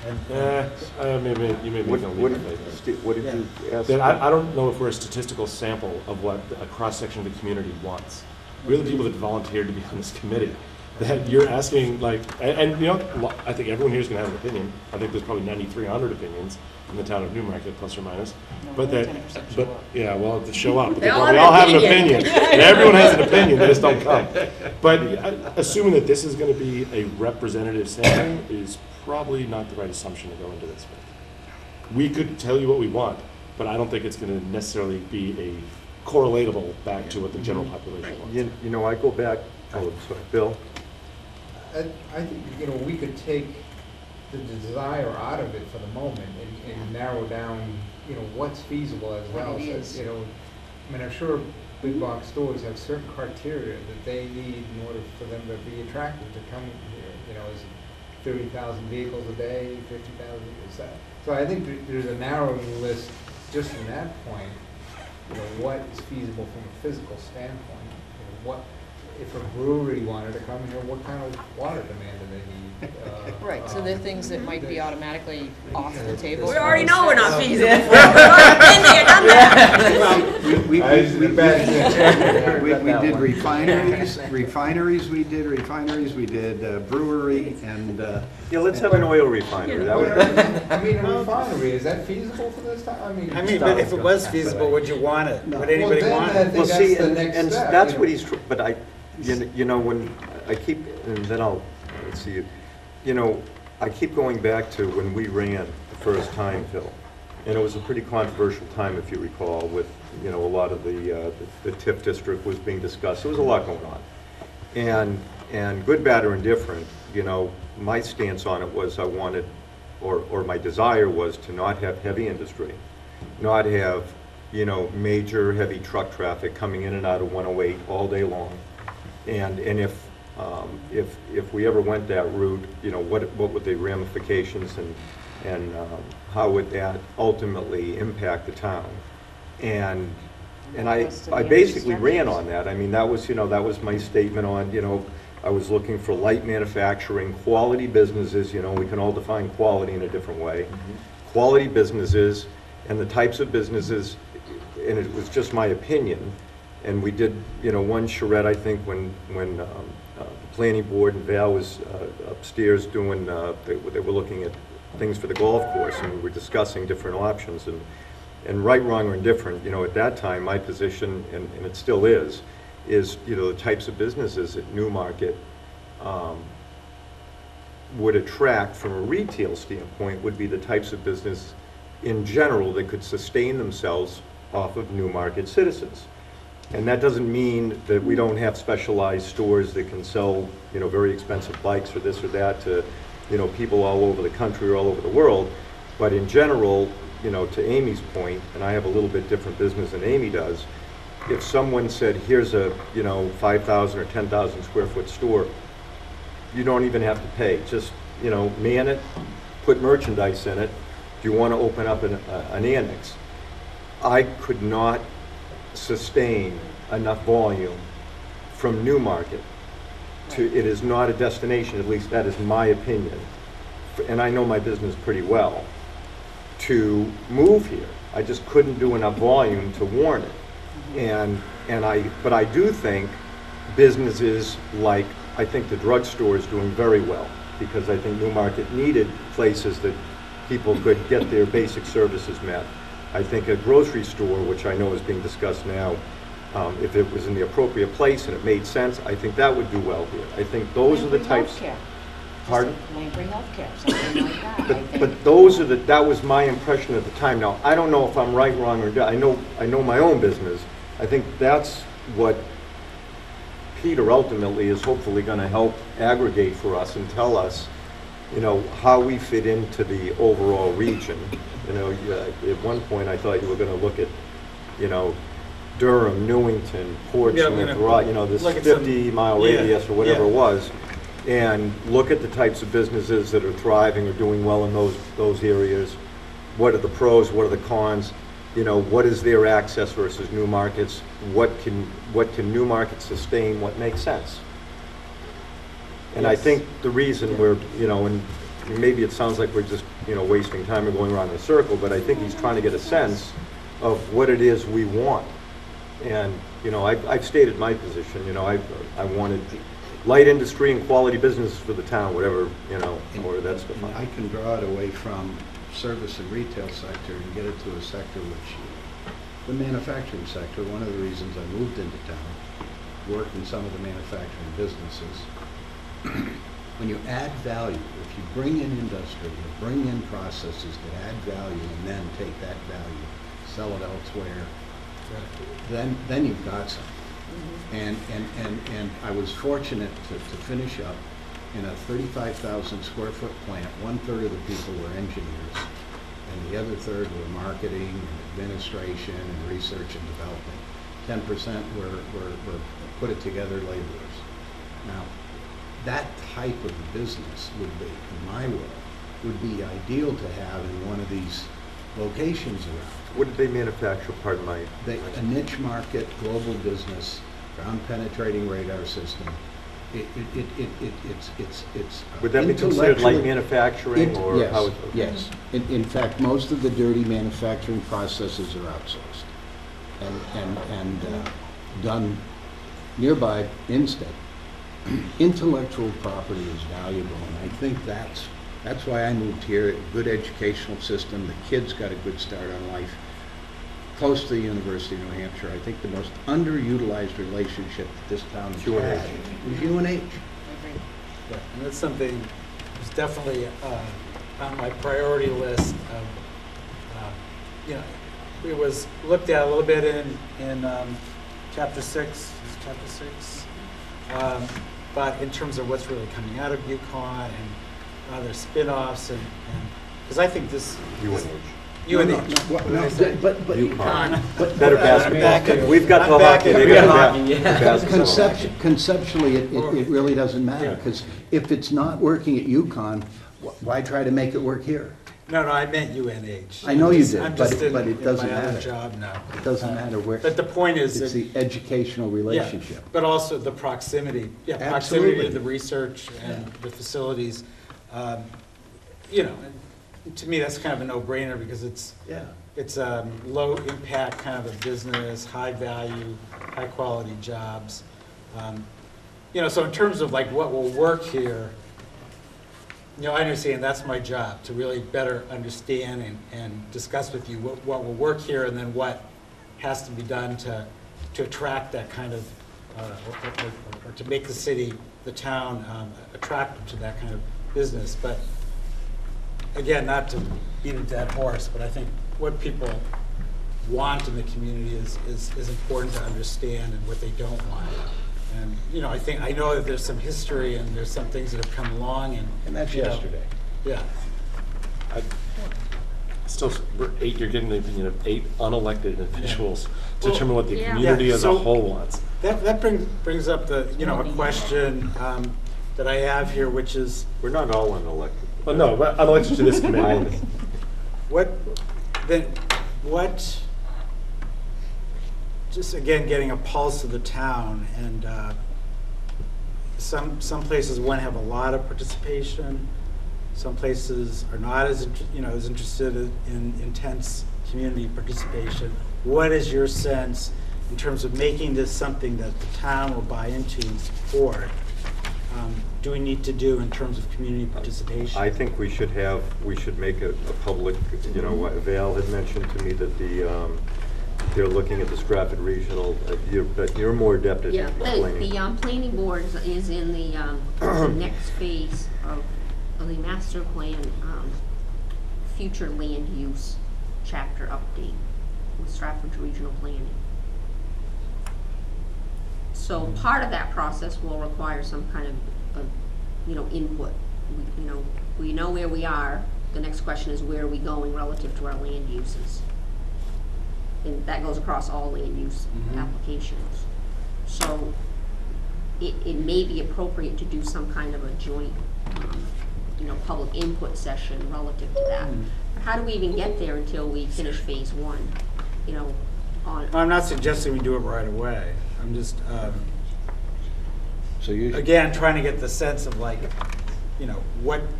And Maybe, you may be What, gonna what leave did, it like that. Steve, what did you ask? Then I don't know if we're a statistical sample of what a cross-section of the community wants. We're the people that volunteered to be on this committee. That you're asking, like, and I think everyone here is gonna have an opinion. I think there's probably 9,300 opinions in the town of Newmarket, plus or minus. No, But only that, 10% show but, up. yeah, well, to show up. But They all we have all an have an opinion. opinion. Everyone has an opinion, they just don't come. But assuming that this is gonna be a representative sampling is probably not the right assumption to go into this with. We could tell you what we want, but I don't think it's gonna necessarily be a correlatable back to what the general population wants. I go back, sorry, Bill? I think, we could take the desire out of it for the moment and narrow down, what's feasible as well. What it So, is. I'm sure big box stores have certain criteria that they need in order for them to be attractive to come here. Is it 30,000 vehicles a day, 50,000, is that? So I think there's a narrowing list just from that point, what is feasible from a physical standpoint. What, if a brewery wanted to come here, what kind of water demand do they need? Right, so there are things that might be automatically off the table. We already know we're not feasible. We've been there, done that. We I was in a bad we did refineries, we did brewery, and Yeah, let's have an oil refinery. That would, I mean, a refinery, is that feasible for this time? I mean, but if it was feasible, would you want it? Would anybody Well, want then it? I think well, see, that's the and next step, that's you what know. he's, but when I keep, and then let's see, I keep going back to when we ran the first time, Phil. And it was a pretty controversial time, if you recall, with, a lot of the TIF district was being discussed. There was a lot going on. And good, bad, or indifferent, my stance on it was I wanted, or my desire was to not have heavy industry, not have, major heavy truck traffic coming in and out of 108 all day long. And if we ever went that route, what would the ramifications and how would that ultimately impact the town? And I basically ran on that. I mean, that was my statement on, I was looking for light manufacturing, quality businesses, we can all define quality in a different way. Quality businesses and the types of businesses, and it was just my opinion, and we did, one charrette, I think, when the planning board and Val was upstairs doing, they were looking at things for the golf course, and we were discussing different options, and right, wrong, or indifferent, at that time, my position, and it still is, the types of businesses at Newmarket would attract, from a retail standpoint, would be the types of business in general that could sustain themselves off of Newmarket citizens. And that doesn't mean that we don't have specialized stores that can sell, very expensive bikes or this or that to, people all over the country or all over the world. But in general, to Amy's point, and I have a little bit different business than Amy does, if someone said, here's a, 5,000 or 10,000 square foot store, you don't even have to pay. Just, man it, put merchandise in it. Do you want to open up an annex? I could not sustain enough volume from Newmarket to, it is not a destination, at least that is my opinion, and I know my business pretty well, to move here. I just couldn't do enough volume to warrant it. But I do think businesses like, I think the drugstore is doing very well, because I think Newmarket needed places that people could get their basic services met. I think a grocery store, which I know is being discussed now, if it was in the appropriate place and it made sense, I think that would do well here. I think those are the types. Healthcare. Pardon? Lamprey Healthcare, something like that, I think. But those are that was my impression at the time. Now, I don't know if I'm right, wrong, or I know my own business. I think that's what Peter ultimately is hopefully going to help aggregate for us and tell us, you know, how we fit into the overall region. You know, at one point I thought you were going to look at, you know, Durham, Newington, Portsmouth, you know, this 50-mile radius or whatever it was, and look at the types of businesses that are thriving or doing well in those areas. What are the pros? What are the cons? You know, what is their access versus new markets? What can new markets sustain? What makes sense? And I think the reason we're, you know, and maybe it sounds like we're just, you know, wasting time and going around in a circle, but I think he's trying to get a sense of what it is we want. And, you know, I've stated my position. You know, I wanted light industry and quality business for the town, whatever, you know, or that's defined. I can draw it away from service and retail sector and get it to a sector which, the manufacturing sector, one of the reasons I moved into town, worked in some of the manufacturing businesses. When you add value, if you bring in industry, you bring in processes that add value and then take that value, sell it elsewhere, then you've got something. And I was fortunate to finish up in a 35,000 square foot plant. 1/3 of the people were engineers, and the other third were marketing and administration and research and development. 10% were put it together laborers. Now, that type of business would be, in my world, would be ideal to have in one of these locations around. What did they manufacture, pardon my... A niche market, global business, ground penetrating radar system. It's Would that be considered light manufacturing, or yes, how? Yes. In fact, most of the dirty manufacturing processes are outsourced and done nearby instead. Intellectual property is valuable, and I think that's why I moved here. Good educational system. The kids got a good start on life. Close to the University of New Hampshire. I think the most underutilized relationship that this town has had is UNH. Yeah, and that's something that's definitely on my priority list of, you know, it was looked at a little bit in chapter 6, chapter 6, but in terms of what's really coming out of UConn and other spin-offs, and because I think this UNH. UNH. But UConn. Better basketball. We've got the hockey. Conceptually, it really doesn't matter, because if it's not working at UConn, why try to make it work here? No, I meant UNH. I know you did, I'm but just it in doesn't my other matter. job now. It doesn't matter where. But the point is It's that, the educational relationship. but also the proximity. Yeah, proximity Absolutely. to the research and the facilities. You know, and to me, that's kind of a no-brainer, because it's a low-impact kind of a business, high-value, high-quality jobs. You know, so in terms of like what will work here, you know, I understand that's my job, to really better understand and discuss with you what will work here, and then what has to be done to attract that kind of, or to make the city, the town, attractive to that kind of business. But again, not to beat a dead horse, but I think what people want in the community is important to understand, and what they don't want. And, you know, I know that there's some history and there's some things that have come along, and And that's you know, yesterday. Yeah. Still, you're getting the opinion of 8 unelected individuals to determine what the Yeah. community Yeah, as a so- whole wants. That brings up the, you know, a question that I have here, which is, We're not all unelected. Well, no, but unelected to this committee. what, just again, getting a pulse of the town, and some places want to have a lot of participation. Some places are not as, as interested in intense community participation. What is your sense in terms of making this something that the town will buy into and support? Do we need to do in terms of community participation? I think we should make a public, what Val had mentioned to me that they're looking at the Stratford Regional, but you're more adept at Yeah, explaining. the planning board is in the next phase of the master plan, future land use chapter update with Stratford Regional Planning. So part of that process will require some kind of input. We know where we are. The next question is where are we going relative to our land uses? And that goes across all land use applications. So it may be appropriate to do some kind of a joint, public input session relative to that. But how do we even get there until we finish phase one? I'm not suggesting we do it right away. I'm just, So you, again, trying to get the sense of what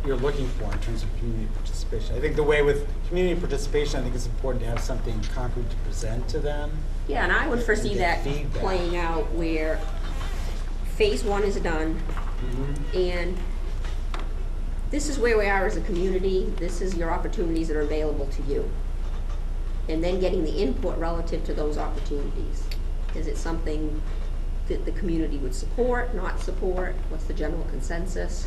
you're looking for in terms of community participation. I think the way with community participation, I think it's important to have something concrete to present to them. Yeah, and I would foresee Get that feedback. playing out where phase one is done, and this is where we are as a community, this is your opportunities that are available to you. And then getting the input relative to those opportunities. Is it something that the community would support, not support? What's the general consensus?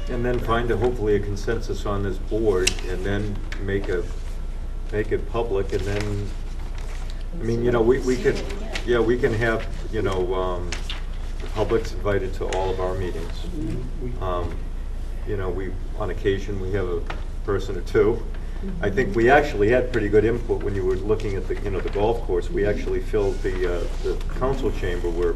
And then find hopefully a consensus on this board, and then make it public, and then, we could, we can have, the public's invited to all of our meetings. On occasion, we have a person or two. I think we actually had pretty good input when you were looking at the, the golf course. We actually filled the council chamber where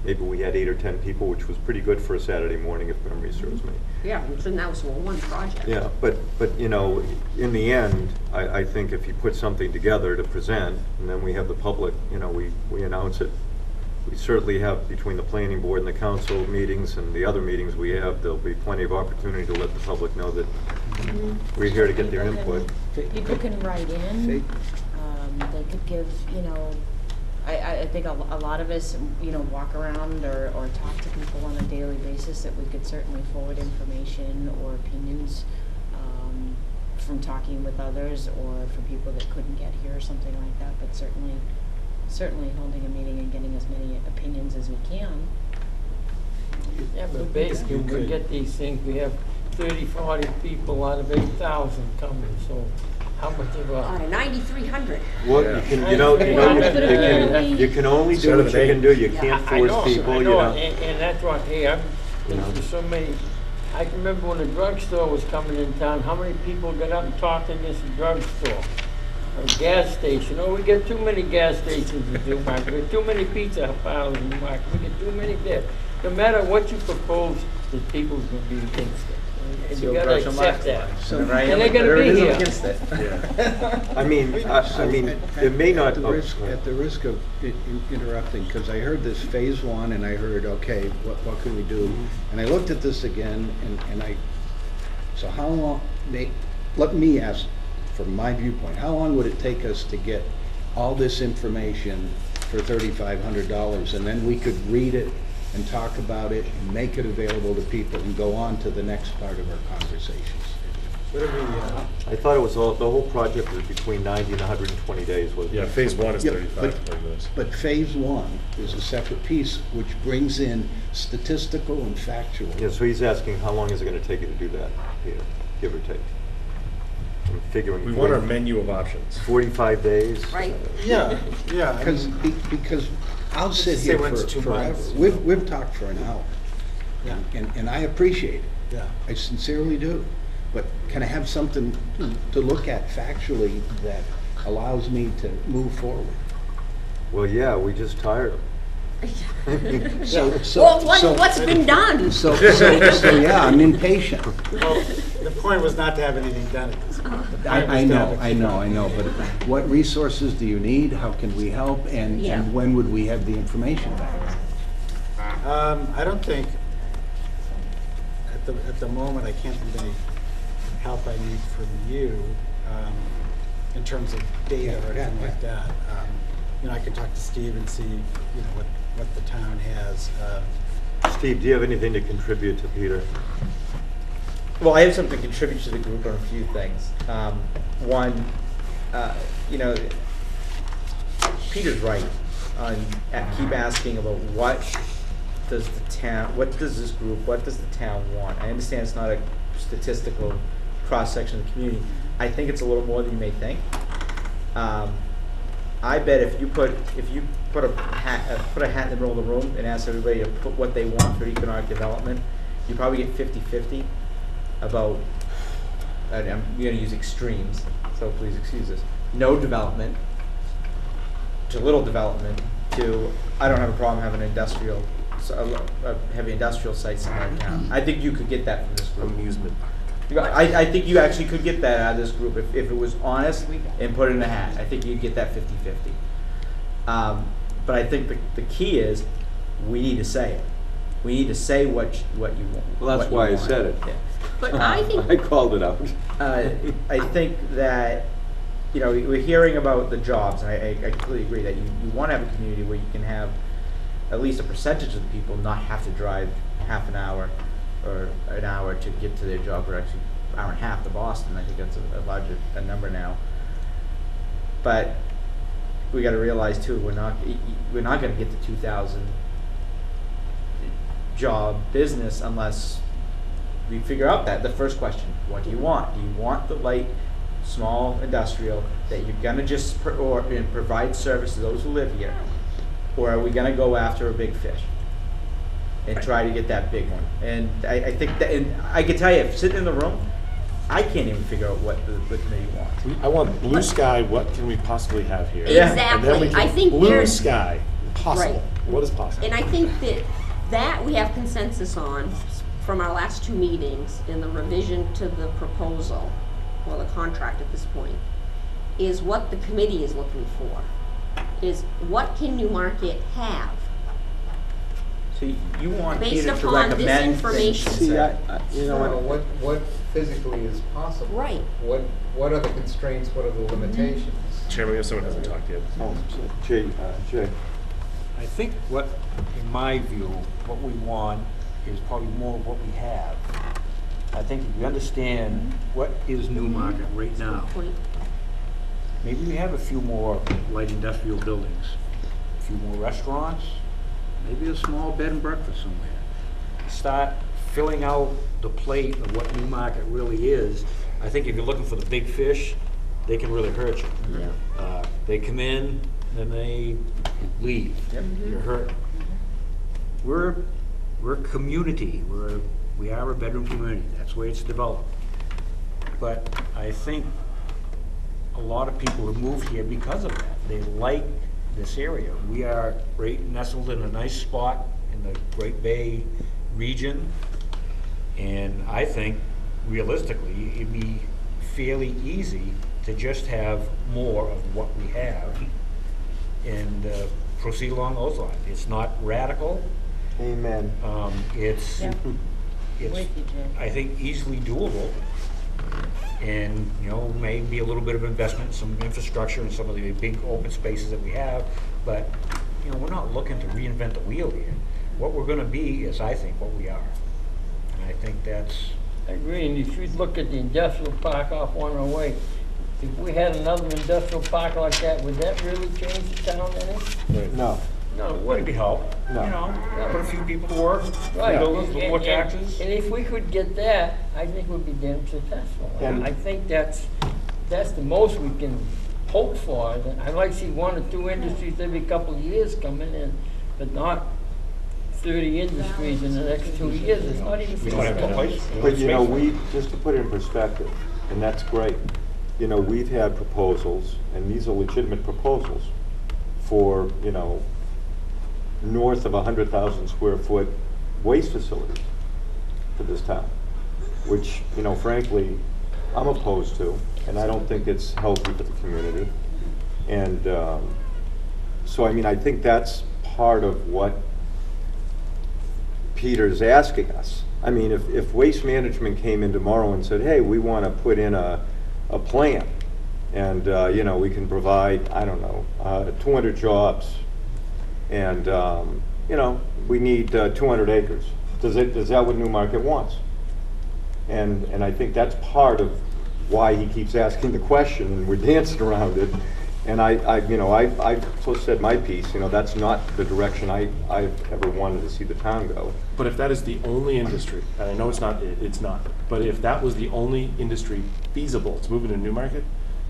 maybe we had 8 or 10 people, which was pretty good for a Saturday morning, if memory serves me. Yeah, and that was one project. Yeah, but in the end, I think if you put something together to present, and then we have the public, we announce it. We certainly have, between the planning board and the council meetings and the other meetings we have, there'll be plenty of opportunity to let the public know that we're here to get their input. People can write in, they could give, I think a lot of us, walk around or talk to people on a daily basis that we could certainly forward information or opinions from talking with others, or for people that couldn't get here or something like that, but certainly holding a meeting and getting as many opinions as we can. Yeah, but basically, we get these things, we have 30, 40 people out of 8,000 coming, so how much of Out a... of 9,300. Well, you can, you can only do what you can do. You can't I force know, people, I know, and that's what, hey, I've been to so many, I can remember when the drugstore was coming in town, how many people got up and talked in this drugstore? A gas station, we get too many gas stations in Newmarket, we get too many pizza parlors in Newmarket, we get too many there. No matter what you propose, the people's gonna be against it. And you gotta accept that. So And they're gonna be here. against it. I mean, it may not. At the risk of interrupting, because I heard this phase one, and I heard, okay, what can we do? And I looked at this again, so how long, let me ask, from my viewpoint, how long would it take us to get all this information for $3,500, and then we could read it and talk about it and make it available to people and go on to the next part of our conversations? What are we, I thought it was the whole project was between 90 and 120 days, wasn't it? Yeah, phase one is Yeah, 35 to 40 minutes. But phase one is a separate piece which brings in statistical and factual. Yeah, so he's asking how long is it going to take you to do that, Peter, give or take? I'm figuring. We want our menu of options. 45 days. Right. yeah. Because I'll sit Say here when it's 2 forever. months. We've talked for an hour. Yeah. And I appreciate it. Yeah. I sincerely do. But can I have something to look at factually that allows me to move forward? Well, yeah, we just tired him. So, Well, what's been done? So yeah, I'm impatient. Well, the the point was not to have anything done at this point. The point was I to know, have I know, I know, but what resources do you need? How can we help? Yeah. And when would we have the information back? I don't think, at the moment, I can't think of any help I need from you in terms of data or anything like that. You know, I can talk to Steve and see, you know, what the town has. Steve, do you have anything to contribute to Peter? Well, I have something to contribute to the group on a few things. One, you know, Peter's right on keep asking about what does this group, what does the town want? I understand it's not a statistical cross-section of the community. I think it's a little more than you may think. I bet if you put a hat in the middle of the room and ask everybody to put what they want for economic development, you probably get 50-50 about, and I'm going to use extremes, so please excuse us, no development to little development to I don't have a problem having a heavy industrial site somewhere in town. I think you could get that from this group. Amusement. I think you actually could get that out of this group if it was honest and put it in a hat. I think you'd get that 50-50. But I think the key is we need to say it. We need to say what you want. Well, that's why I said it. Yeah. But I think, I called it out. I think that, you know, we're hearing about the jobs, and I completely agree that you want to have a community where you can have at least a percentage of the people not have to drive half an hour or an hour to get to their job, or actually an hour and a half to Boston. I think that's a larger number now. But we got to realize too, we're not going to get to 2,000 job business unless we figure out that the first question: what do you want? Do you want the light, small industrial that you're going to just provide service to those who live here, or are we going to go after a big fish and try to get that big one? And I think that, and I can tell you, sitting in the room, I can't even figure out what the committee wants. I want blue sky. What can we possibly have here? Yeah. And then we exactly, can, I think blue there's, sky, possible. Right. What is possible? and I think that we have consensus on from our last two meetings in the revision to the proposal, or the contract at this point, is what the committee is looking for, is what can Newmarket have? So you want Based Peter to upon this recommend information. things. See, You know, what physically is possible? Right. What are the constraints, what are the limitations? Chairman, if someone hasn't talked yet. Oh, Jay, I think in my view, what we want is probably more of what we have. I think if you understand what is Newmarket right now, Point. maybe we have a few more light industrial buildings, a few more restaurants, maybe a small bed and breakfast somewhere. Start filling out the plate of what Newmarket really is. I think if you're looking for the big fish, they can really hurt you. Yeah. They come in, then they leave. Yep. You're hurt. We're a community. We are a bedroom community. That's the way it's developed. But I think a lot of people have moved here because of that. They like this area. We are right nestled in a nice spot in the Great Bay region. And I think realistically, it'd be fairly easy to just have more of what we have and proceed along those lines. It's not radical. amen. It's, Yeah. it's, With you, Jay. I think, easily doable. And, you know, maybe a little bit of investment, some infrastructure and some of the big open spaces that we have. But, you know, we're not looking to reinvent the wheel here. What we're gonna be is, I think, what we are. And I think that's, I agree, and if you look at the industrial park off 108, if we had another industrial park like that, would that really change the town any? No, No, it would wouldn't. be help, you No. know, put a few people to work, Right. buildings, a little more And- taxes. And if we could get that, I think we'd be damn successful. And- I think that's the most we can hope for. I'd like to see one or two industries every couple of years coming in, but not 30 industries in the next 2 years. It's not even. We don't have the place. but you know, just to put it in perspective, and that's great, you know, we've had proposals, and these are legitimate proposals, for, you know, north of 100,000 square foot waste facilities for this town. which, you know, frankly, I'm opposed to, and I don't think it's healthy for the community. And so, I mean, I think that's part of what Peter's asking us. I mean, if Waste Management came in tomorrow and said, hey, we want to put in a plan, and, you know, we can provide, I don't know, 200 jobs, and, you know, we need 200 acres. Is that what Newmarket wants? And I think that's part of why he keeps asking the question, and we're dancing around it. And I've so said my piece, you know, that's not the direction I've ever wanted to see the town go. But if that is the only industry, and I know it's not, but if that was the only industry feasible to move into Newmarket,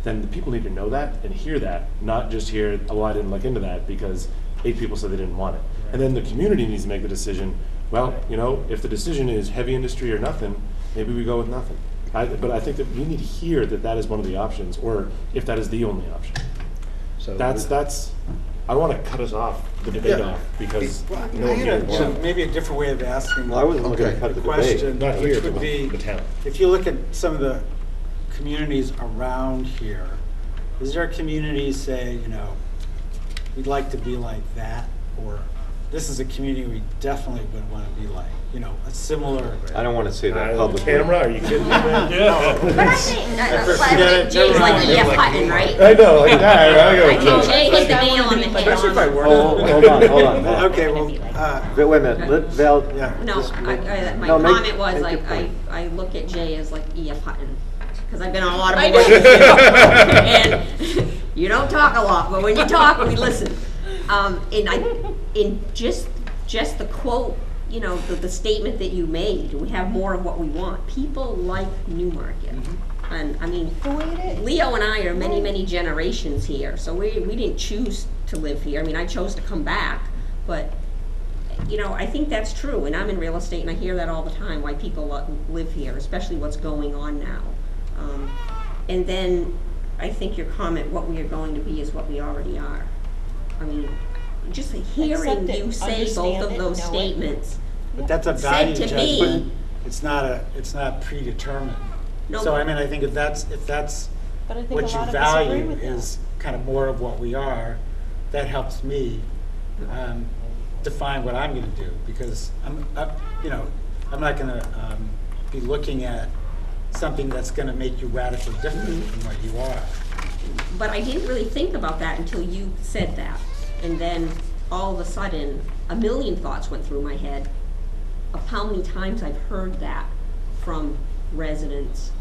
then the people need to know that and hear that, not just hear, oh, I didn't look into that because 8 people said they didn't want it. And then the community needs to make the decision, well, you know, if the decision is heavy industry or nothing, maybe we go with nothing. But I think that we need to hear that that is one of the options, or if that is the only option. So That's, I don't want to cut us off, the debate Yeah. off, because Well, no I one had here a- wants it. maybe a different way of asking Well, I wasn't looking to Okay. cut the the debate. question, Not here, which would but be, the town. if you look at some of the communities around here, is there a community, say, you know, we'd like to be like that, or this is a community we definitely would want to be like, you know, a similar. I don't want to say that publicly. Camera, are you kidding me, man? Yeah. But I think, Forget it, Jay's never like mind. E.F. Hutton, right? I know, like, I think Jay hit the nail on the head. Especially if I were Oh, to. hold on. Okay, well, Wait a minute, let Val. yeah. No, just make- my no, make- comment was, make like, your point. I look at Jay as like E.F. Hutton, because I've been on a lot of boards with you. And you don't talk a lot, but when you talk, we listen. In just the quote, you know, the statement that you made, we have more of what we want. People like Newmarket. And, I mean, Leo and I are many, many generations here, so we didn't choose to live here. I mean, I chose to come back, but, you know, I think that's true, and I'm in real estate, and I hear that all the time, why people live here, especially what's going on now. And then, I think your comment, what we are going to be is what we already are. I mean, just hearing Accept it, you say both understand of it, those know it. statements, But that's a Said value to me- judgment. It's not predetermined. No, So I mean, I think if that's But I think a what you lot of us agree value with that. is kind of more of what we are, that helps me define what I'm going to do, because I'm not going to be looking at something that's going to make you radically different from what you are. but I didn't really think about that until you said that. And then, all of a sudden, a million thoughts went through my head of how many times I've heard that from residents,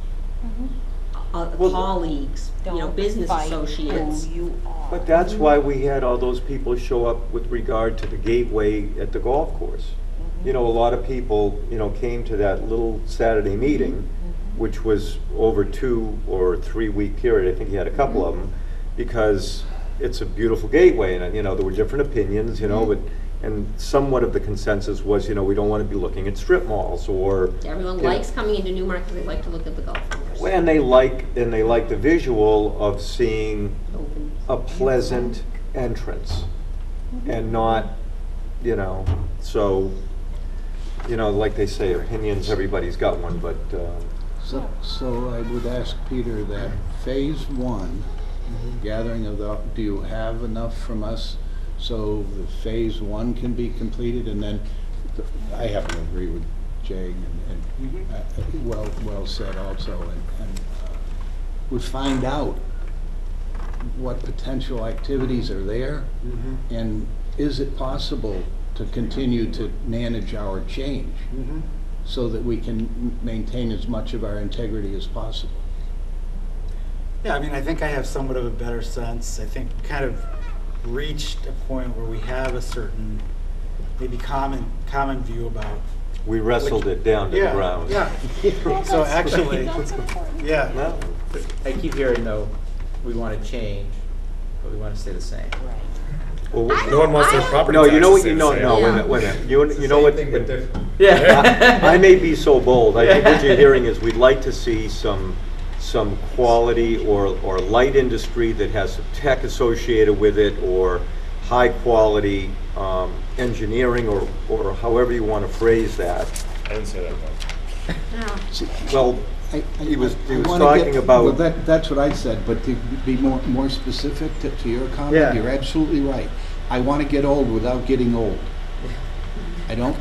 colleagues, you know, Don't business fight associates. who you are. But that's why we had all those people show up with regard to the gateway at the golf course. You know, a lot of people, you know, came to that little Saturday meeting, which was over 2 or 3 week period. I think he had a couple of them, because it's a beautiful gateway, and, you know, there were different opinions, you know, but, and somewhat of the consensus was, you know, we don't want to be looking at strip malls, or. Everyone you know, likes coming into Newmarket, they like to look at the golf course. And they like the visual of seeing Open. a pleasant entrance, and not, you know, so, you know, like they say, opinions, everybody's got one, but, So I would ask Peter that phase 1, gathering of the, do you have enough from us so the phase 1 can be completed? And then, I happen to agree with Jay, and well said also, and would find out what potential activities are there, and is it possible to continue to manage our change so that we can maintain as much of our integrity as possible? Yeah, I mean, I think I have somewhat of a better sense. I think we kind of reached a point where we have a certain, maybe common view about. we wrestled it down to the ground. Yeah. So actually, yeah. No, I keep hearing, though, we want to change, but we want to stay the same. well, No one wants their property no, taxes you know what, to you stay know, the same. no, wait a minute, wait a minute. You know what? Same thing, but different. I may be so bold. I think what you're hearing is we'd like to see some quality or light industry that has some tech associated with it, or high quality engineering, or however you want to phrase that. I didn't say that, Well, I- he was I wanna talking get- about- Well, that's what I said, but to be more specific to your comment, Yeah. you're absolutely right. I want to get old without getting old. I don't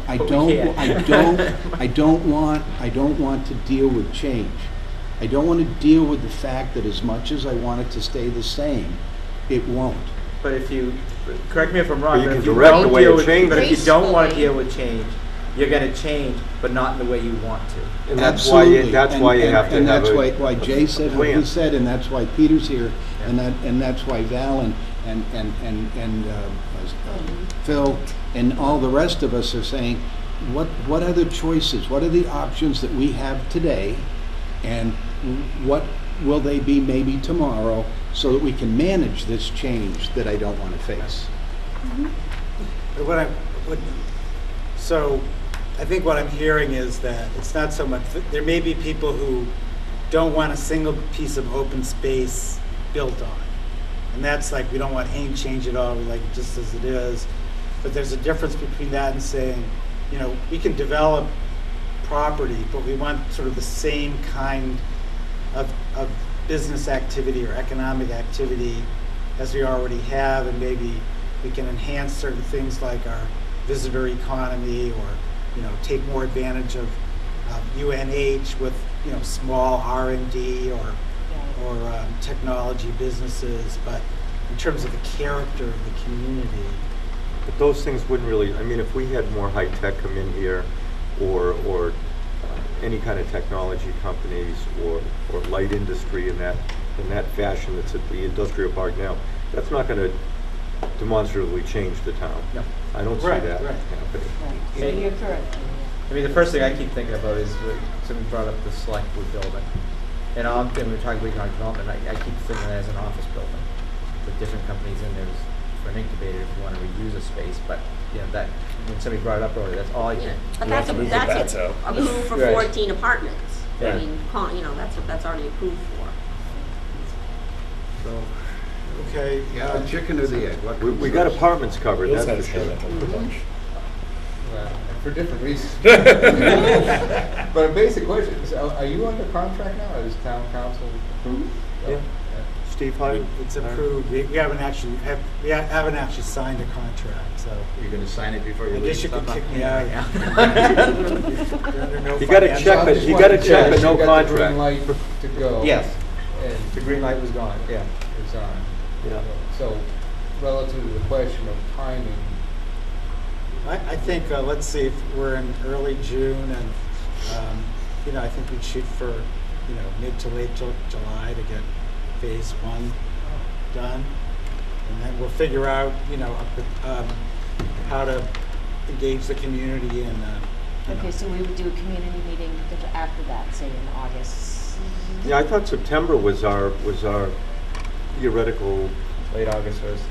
want to deal with change. I don't want to deal with the fact that as much as I want it to stay the same, it won't. But if you, correct me if I'm wrong, But you but can if you direct the don't way deal it with, changes. but if you don't want to Gracefully. deal with change, you're gonna change, but not in the way you want to. And that's why you, Absolutely. that's why you And- have to and have that's a why Jay said what he plan. said, and that's why Peter's here, and that's why Val and Phil and all the rest of us are saying, what are the choices? What are the options that we have today? And what will they be maybe tomorrow, so that we can manage this change that I don't want to face? But so I think what I'm hearing is that it's not so much, there may be people who don't want a single piece of open space built on. And that's like, we don't want any change at all, we like it just as it is. But there's a difference between that and saying, we can develop property, but we want sort of the same kind of business activity or economic activity as we already have, and maybe we can enhance certain things like our visitor economy, or take more advantage of UNH with small R&D or technology businesses. But in terms of the character of the community, But those things wouldn't really, I mean, if we had more high tech come in here, or any kind of technology companies, or light industry in that fashion that's at the industrial park now, that's not going to demonstratively change the town. No. I don't see Right, that right. happening. Right. So you're correct. I mean, the first thing I keep thinking about is what somebody brought up the Select-Wood building. And when we talk about economic development, I keep thinking of it as an office building with different companies in there for an incubator if you want to reuse a space. But, that, when somebody brought it up earlier, that's all I Yeah, can. but You have to move the bats out. approved for Right. 14 apartments. I Yeah. mean, that's already approved for. So, okay. Yeah, the chicken or the egg? What We comes got first? apartments covered, Bill's that's had for his hand sure. up a bunch. For different reasons. But a basic question, so are you under contract now, or is town council approved? Yeah. Steve Hyde? It's approved. We haven't actually signed a contract, so you're going to sign it before you I leave? guess you could kick me out. You're under no You gotta financial- check, but you gotta check, but no You got the green contract. light to go. Yes, And the green light was gone. yeah, it's on. Yeah. So relative to the question of timing, I think, let's see, if we're in early June, and, I think we'd shoot for, mid to late July to get phase 1 done. And then we'll figure out, how to engage the community and, Okay, so we would do a community meeting after that, say in August. Yeah, I thought September was our theoretical Late August was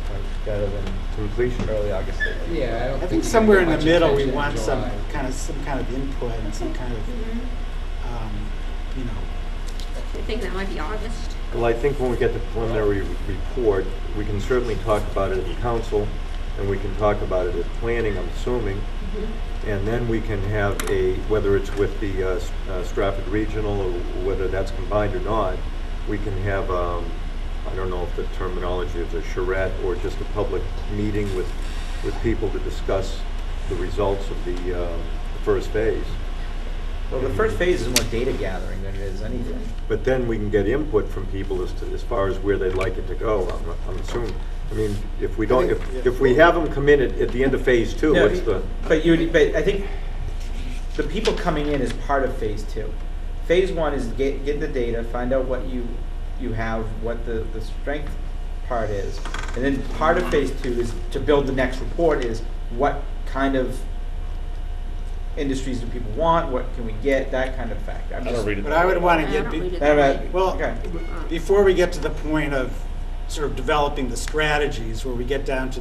better than completion. early August. yeah, I don't I think. think we somewhere in get the much middle, we attention in want some July. kind of input and some kind of, I think that might be August. Well, I think when we get the preliminary report, we can certainly talk about it at the council, and we can talk about it at planning, I'm assuming. And then we can have whether it's with the Stratford Regional, or whether that's combined or not, we can have, I don't know if the terminology is a charrette or just a public meeting with people to discuss the results of the first phase. Well, the first phase is more data gathering than it is anything. But then we can get input from people as far as where they'd like it to go, I'm assuming. I mean, if we don't, if we have them come in at the end of phase 2, No, what's the? But I think the people coming in is part of phase 2. Phase 1 is get the data, find out what you have, what the strength part is. And then part of phase 2 is to build the next report is what kind of industries do people want, what can we get, that kind of factor. I don't read it. but I would want to I get, don't read it All that right. way. well, Okay. before we get to the point of sort of developing the strategies, where we get down to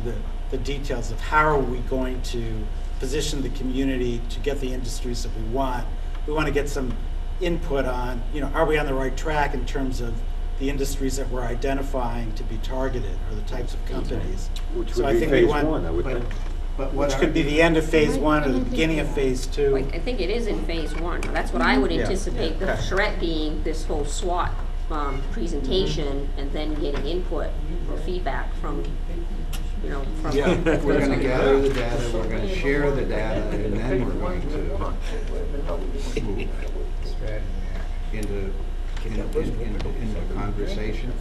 the details of how are we going to position the community to get the industries that we want to get some input on, are we on the right track in terms of the industries that we're identifying to be targeted, or the types of companies. Which So would I be think we phase want- 1, I would think. But what which are could be you- the end of phase one or the beginning of phase two. Like, I think it is in phase one. That's what I would Yeah. anticipate, the Okay. charrette being this whole SWOT presentation, and then getting input or feedback from, you know, from. Yeah. We're gonna gather the data, we're gonna share the data, and then we're going to move Strategy, yeah. into conversation.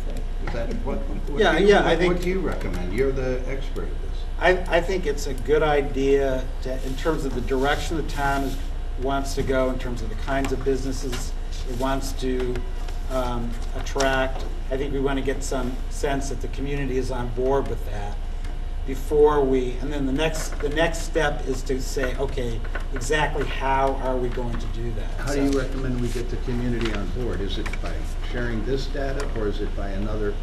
Is that what? Yeah, do you- yeah, I think- What do you recommend? You're the expert at this. I think it's a good idea to, in terms of the direction the town wants to go, in terms of the kinds of businesses it wants to attract. I think we want to get some sense that the community is on board with that before we, and then the next step is to say, okay, exactly how are we going to do that? How do you recommend we get the community on board? Is it by sharing this data, or is it by another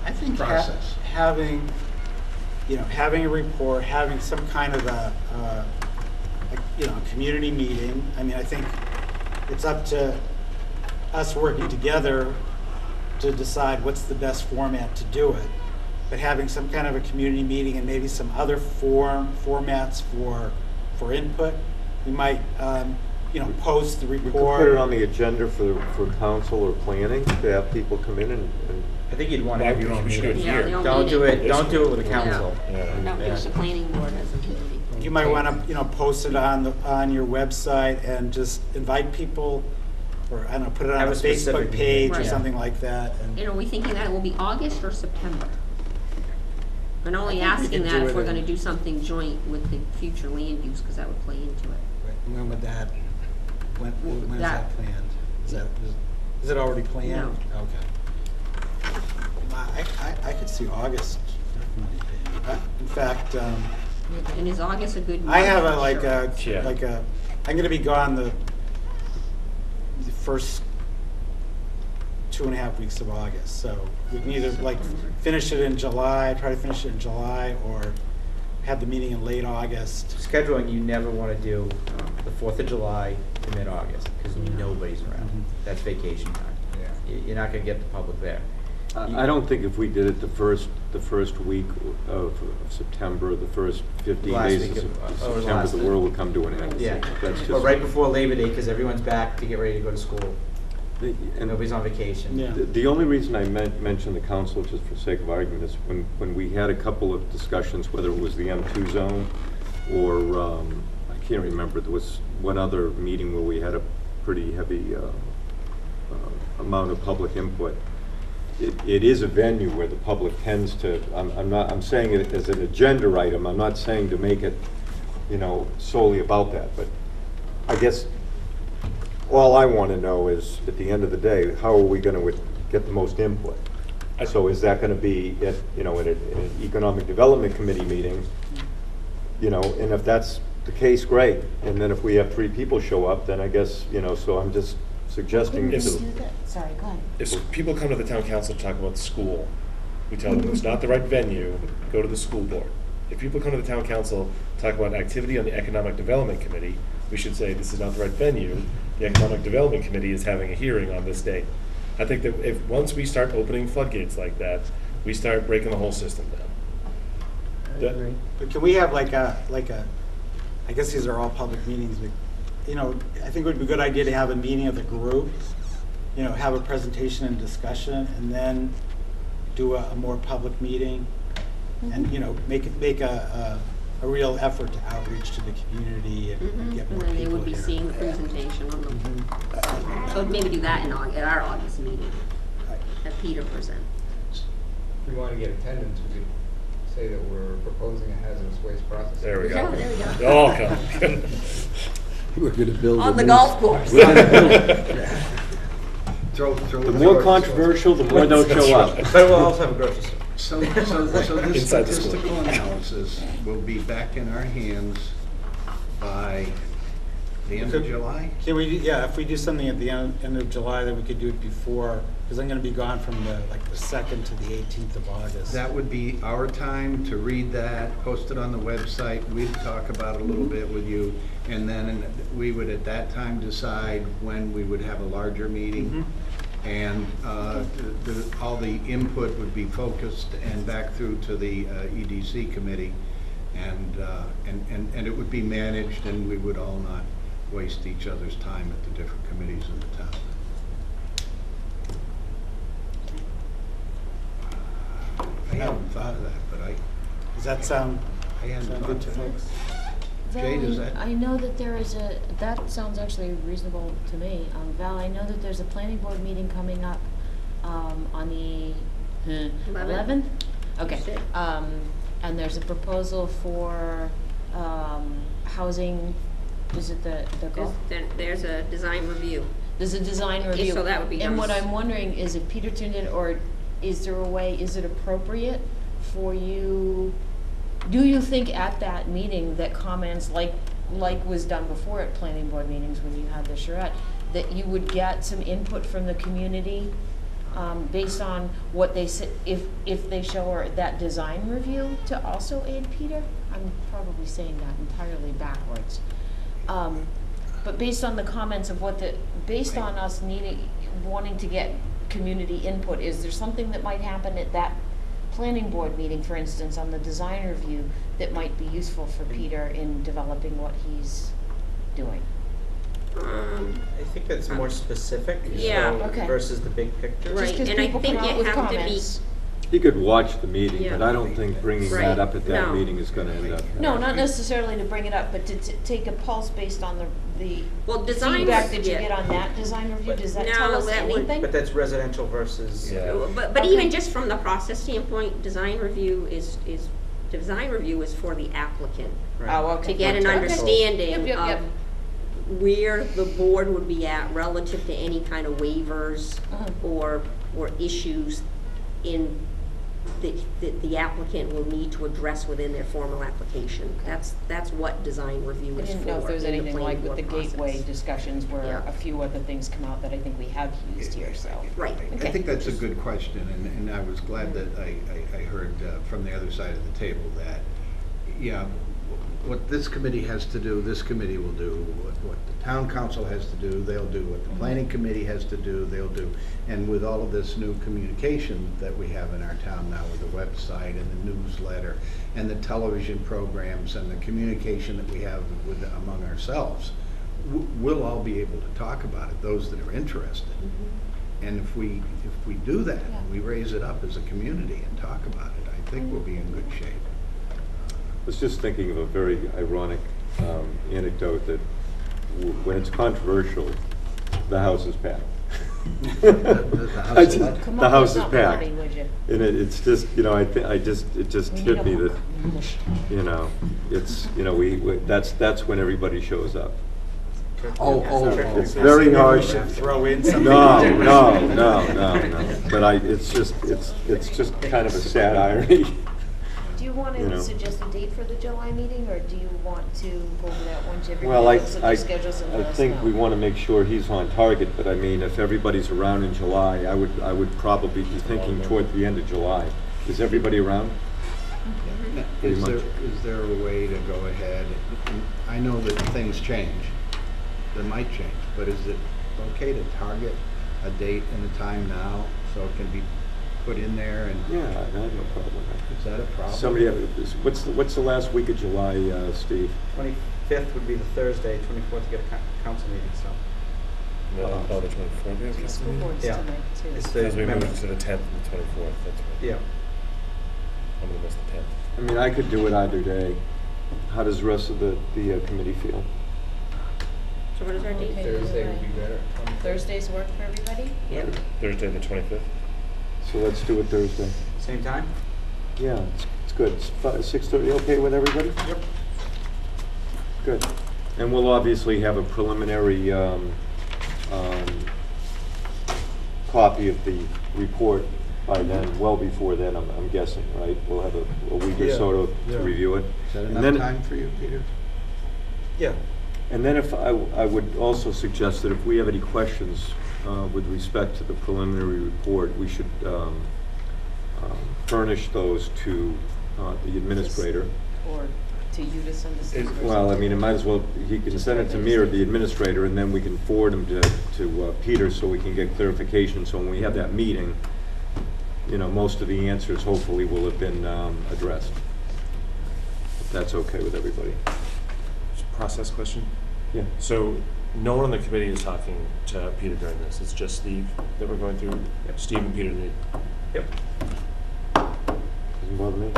I think process? having a report, having some kind of a community meeting. I mean, I think it's up to us working together to decide what's the best format to do it. But having some kind of a community meeting and maybe some other formats for input, we might, post the We could report. put it on the agenda for council or planning, to have people come in and I think you'd want to have your own We should do it meeting. Yeah, here. the own Don't do meeting. it, don't do it with the council. Yeah. No, just the planning board as a committee. You might want to, post it on your website and just invite people, or I don't know, put it on Have a a specific Facebook page or Right. something like that. And And are we thinking that it will be August or September? I'm only I think we asking could that do if it we're in- gonna do something joint with the future land use, because that would play into it. when would that, when is That- that planned? Is it already planned? No. Okay. I could see August. In fact, And is August a good month? I have Yeah. I'm gonna be gone the first 2.5 weeks of August, so we can either finish it in July, try to finish it in July, or have the meeting in late August. Scheduling, you never want to do the 4th of July to mid-August, because nobody's around. Mhm. That's vacation time. Yeah. You're not going to get the public there. I don't think if we did it the first week of September, the first 15 Last days week of of- or September, last- the world will come to an end. Yeah, That's but just. right before Labor Day, because everyone's back to get ready to go to school. And Nobody's on vacation. Yeah. the only reason I mentioned the council, just for sake of argument, is when we had a couple of discussions, whether it was the M2 zone or, I can't remember, there was one other meeting where we had a pretty heavy amount of public input. It is a venue where the public tends to, I'm saying it as an agenda item, I'm not saying to make it, solely about that, but I guess all I want to know is, at the end of the day, how are we going to get the most input? So is that going to be at, in an economic development committee meeting, and if that's the case, great. And then if we have 3 people show up, then I guess, so I'm just suggesting. Yes. to- Sorry, go ahead. If people come to the town council to talk about school, we tell them it's not the right venue, go to the school board. If people come to the town council to talk about activity on the economic development committee, we should say this is not the right venue. The economic development committee is having a hearing on this date. I think that once we start opening floodgates like that, we start breaking the whole system down. That- But can we have I guess these are all public meetings, but, I think it would be a good idea to have a meeting of the group, have a presentation and discussion, and then do a more public meeting, and, make a real effort to outreach to the community and get more And then they people would be here. seeing the presentation on the, so maybe do that at our August meeting, that Peter present. If we want to get attendance, we could say that we're proposing a hazardous waste processing. There we go. Yeah, there we go. They all come. We're gonna build On the golf course. The more controversial, the more they'll show up. But we'll also have a grocery store. So this Inside the school. statistical analysis will be back in our hands by the end of July? Can we, if we do something at the end of July, then we could do it before, because I'm gonna be gone from the 2nd to the 18th of August. That would be our time to read that, post it on the website, we'd talk about it a little bit with you, and then we would at that time decide when we would have a larger meeting. And all the input would be focused and back through to the EDC committee. And it would be managed, and we would all not waste each other's time at the different committees in the town. I haven't thought of that, but Does that sound I hadn't sound thought good to of that. folks? Jay, does Val, that- I know that there is that sounds actually reasonable to me. Val, I know that there's a planning board meeting coming up, on the 11th? Okay, Tuesday. and there's a proposal for, housing, is it the golf? There's a design review. There's a design review. So that would be And done what s- I'm wondering is if Peter tuned in, or is there a way, is it appropriate for you, do you think at that meeting that comments like was done before at planning board meetings when you had the charrette, that you would get some input from the community, based on what they say, if they show her that design review to also aid Peter? I'm probably saying that entirely backwards. But based on the comments of based on us wanting to get community input, is there something that might happen at that planning board meeting, for instance, on the design review, that might be useful for Peter in developing what he's doing? I think that's more specific, Yeah. so Okay. versus the big picture. Right. Just 'cause and I people think come out you with have to be- comments. He could watch the meeting, Yeah. but I don't think bringing Right. that up at that No. meeting is gonna end up. No, not necessarily to bring it up, but to take a pulse based on the Well, design. feedback that you yeah. get on that design review. Does that tell No, us that would- anything? But that's residential versus. But Okay. even just from the process standpoint, design review is for the applicant. Right. Oh, okay. To get an Okay. understanding Yep. of where the board would be at relative to any kind of waivers or issues in, that the applicant will need to address within their formal application. That's what design review I is for. didn't know if there was in the anything planning like with the board process. gateway discussions where Yeah. a few other things come out that I think we have used here, so. Right. I think that's a good question, and I was glad that I heard from the other side of the table that, yeah, what this committee has to do, this committee will do. What the town council has to do, they'll do. What the planning committee has to do, they'll do. And with all of this new communication that we have in our town now with the website and the newsletter and the television programs and the communication that we have with, among ourselves, we'll all be able to talk about it, those that are interested. And if we do that, Yeah. we raise it up as a community and talk about it, I think we'll be in good shape. I was just thinking of a very ironic anecdote that when it's controversial, the house is packed. The house I is just- what? Come The up house with is something, packed. Marty, would you? And it's just, it just We need hit a me hook. that, it's, that's when everybody shows up. It's very Maybe hard. we should throw in something. No. But it's just kind of a sad irony. Do you want You know. to suggest a date for the July meeting, or do you want to go over that once Well, everybody looks at I the schedules and let us know? think we want to make sure he's on target, but I mean, if everybody's around in July, I would probably be thinking toward the end of July. Is everybody around? Pretty Is much. there a way to go ahead? I know that things change, they might change, but is it okay to target a date and a time now so it can be put in there and, Yeah, I have no problem with that. is that a problem? Somebody, what's the last week of July, Steve? 25th would be the Thursday, 24th you get a council meeting, so. Oh, the 24th, The school board's Yeah. tonight, too. It's Because we member- moved to the 10th and the 24th, that's right. Yeah. I'm gonna miss the 10th. I mean, I could do it either day. How does the rest of the committee feel? So what is our date? Okay. Thursday would be better. Thursdays work for everybody? Yep. Thursday, the 25th? So let's do it Thursday. Same time? Yeah, it's good. 6:30, okay with everybody? Yep. Good. And we'll obviously have a preliminary copy of the report by then, well before then, I'm guessing, right? We'll have a week or so to review it. Is that And enough then- time for you, Peter? Yeah. And then if, I would also suggest that if we have any questions with respect to the preliminary report, we should furnish those to the administrator. Or to you to send us? Well, I mean, it might as well, he can send it to me or the administrator, and then we can forward them to Peter so we can get clarification. So when we have that meeting, most of the answers hopefully will have been addressed. that's okay with everybody. Just process question. Yeah. So no one on the committee is talking to Peter during this. It's just Steve that we're going through. Yep. Steve and Peter need. Yep. Doesn't bother me.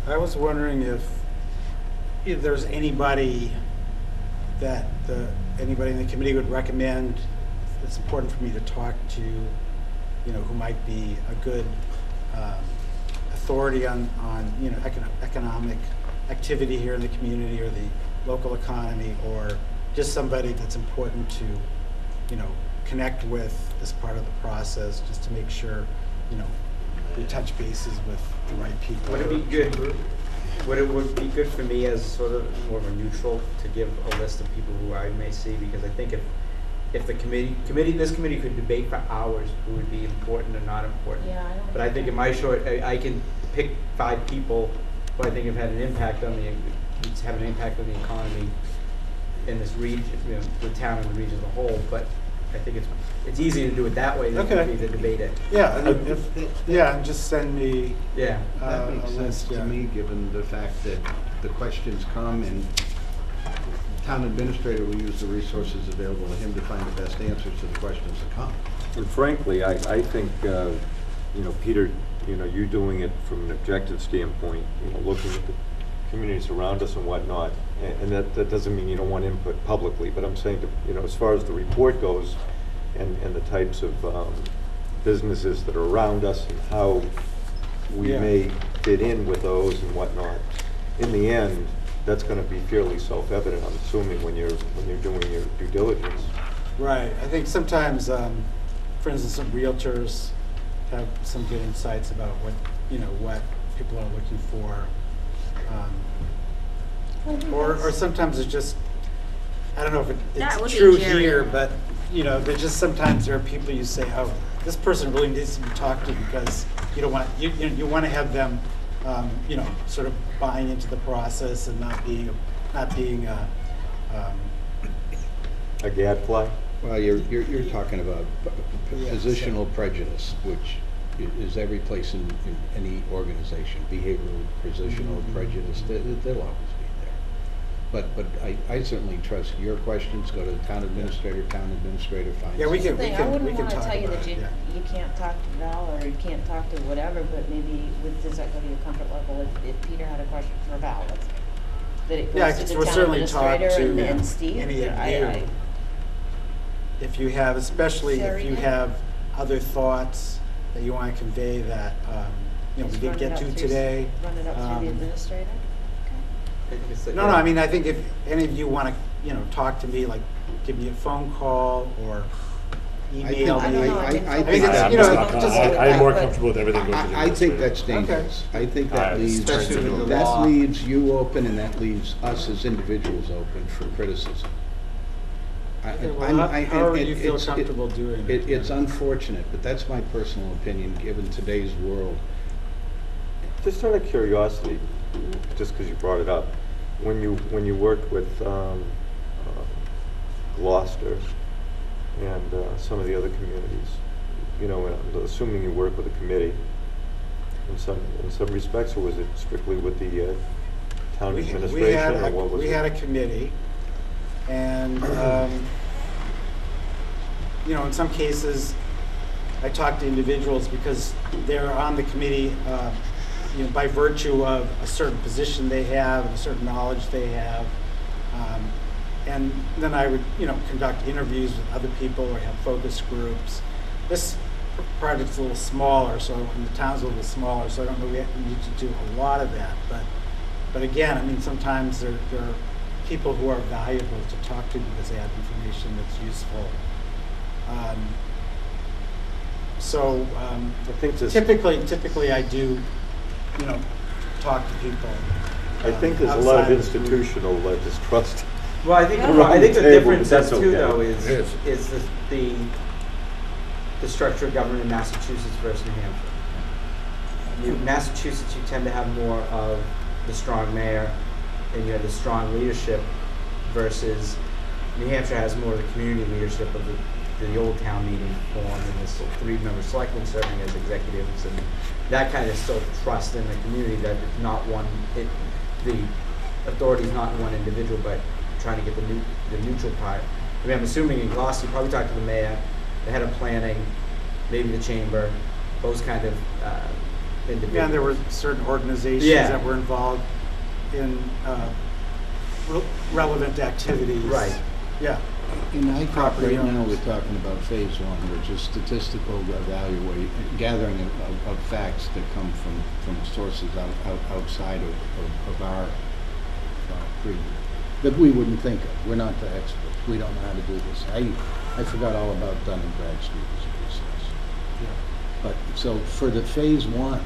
I was wondering if there's anybody that anybody in the committee would recommend. It's important for me to talk to, who might be a good authority on economic activity here in the community or the local economy, or just somebody that's important to, connect with as part of the process, just to make sure, we touch bases with the right people. Would it be good, would be good for me as sort of more of a neutral to give a list of people who I may see, because I think if the this committee could debate for hours who would be important and not important. Yeah, I don't. But I think in my short, I can pick 5 people who I think have had an impact on have an impact on the economy in this region, the town and the region as a whole. But I think it's easy to do it that way than Okay. it would be to debate it. Yeah, and just send me Yeah. That makes a sense list, to yeah. me, given the fact that the questions come and town administrator will use the resources available to him to find the best answers to the questions that come. And frankly, I think, Peter, you're doing it from an objective standpoint, looking at the communities around us and whatnot. And that doesn't mean you don't want input publicly, but I'm saying, as far as the report goes and the types of businesses that are around us and how we Yeah. may fit in with those and whatnot, in the end, that's going to be fairly self-evident, I'm assuming, when you're doing your due diligence. Right. I think sometimes, for instance, some realtors have some good insights about what people are looking for. Or sometimes it's just, I don't know if That would it's be true Jerry. here, but, there's just sometimes there are people you say, oh, this person really needs to be talked to, because you don't want, you want to have them, sort of buying into the process and not being A gadfly? Well, you're talking about Yeah, positional prejudice, which is every place in any organization. Behavioral, positional prejudice, they'll always be there. But I certainly trust your questions. Go to the town administrator finds. Yeah, we That's the can thing, I wouldn't wanna talk tell you about that it, you, yeah. you can't talk to Val, or you can't talk to whatever, but maybe does that go to your comfort level if Peter had a question for Val, let's say? That it Yeah, goes to 'cause the we'll town certainly talk administrator to and Steve? any of I- you. If you have, especially if you Sarah, have other thoughts that you want to convey that, we just didn't run it get up to through today. Run it up through the administrator? I think it's like- No, I mean, I think if any of you want to, talk to me, like, give me a phone call or email I don't me. know, I think I so. think it's, I'm you just know, not gonna- just- I'm more but- comfortable with everything going to the I think that's administrator. dangerous. I think that leaves, Especially with the that law. leaves you open, and that leaves us as individuals open for criticism. Okay, well, however you feel it's- comfortable doing it. It's unfortunate, but that's my personal opinion, given today's world. Just out of curiosity, just because you brought it up, when you worked with Gloucester and some of the other communities, and I'm assuming you work with a committee in some respects, or was it strictly with the town administration, or what was it? We had a committee, and, in some cases, I talked to individuals because they're on the committee, by virtue of a certain position they have, and a certain knowledge they have. And then I would, conduct interviews with other people or have focus groups. This project's a little smaller, and the town's a little smaller, so I don't know we need to do a lot of that. But again, I mean, sometimes there are people who are valuable to talk to because they have information that's useful. I think this. Typically I do, talk to people. I think there's a lot of outside institutional distrust. Well, I think Around I think the the table, difference but is that's too, okay. though, It is the structure of government in Massachusetts versus New Hampshire. Massachusetts, you tend to have more of the strong mayor, and you have the strong leadership, versus New Hampshire has more of the community leadership of the the old town meeting form, and there's 3-member selectmen serving as executives, and that kind of still trust in the community that it's not the authority's not one individual, but trying to get the neutral part. I mean, I'm assuming in Gloucester, you probably talked to the mayor, the head of planning, maybe the chamber, those kind of individuals. Yeah, and there were certain organizations Yeah. that were involved in relevant activities. Right. Yeah. In ICOP Property right now, owners. we're talking about phase one, which is statistical gathering of facts that come from sources outside of our preview, that we wouldn't think of. We're not the experts. We don't know how to do this. I forgot all about Dun and Bradstreet as a resource. But, so for the phase one,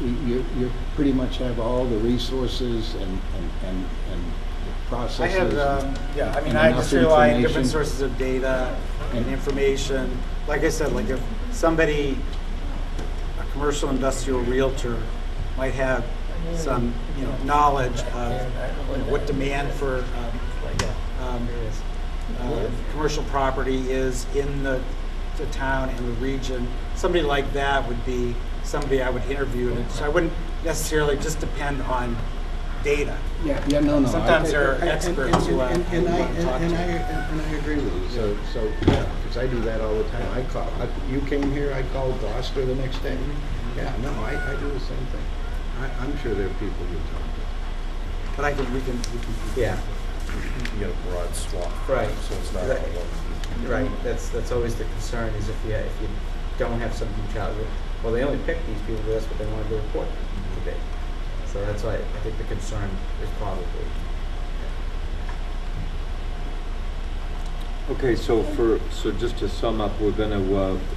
you pretty much have all the resources and the I processes. have, yeah, I mean, and I enough just rely on different information. sources of data and information. Like I said, like if somebody, a commercial industrial realtor might have some, knowledge of what demand for commercial property is in the town and the region, somebody like that would be somebody I would interview. And so I wouldn't necessarily just depend on data. Yeah, no. Sometimes there are experts who I want to talk And to. I agree with you. So, yeah, because I do that all the time. You came here, I called Gloucester the next day. Yeah, no, I do the same thing. I'm sure there are people you talk to. But we can. Yeah. You get a broad swath. Right. So it's not all Right. one. Right, that's always the concern, is if you don't have some huge outlet, well, they only pick these people, but that's what they want to report today. So that's why I think the concern is probably. Okay, so just to sum up, we're gonna,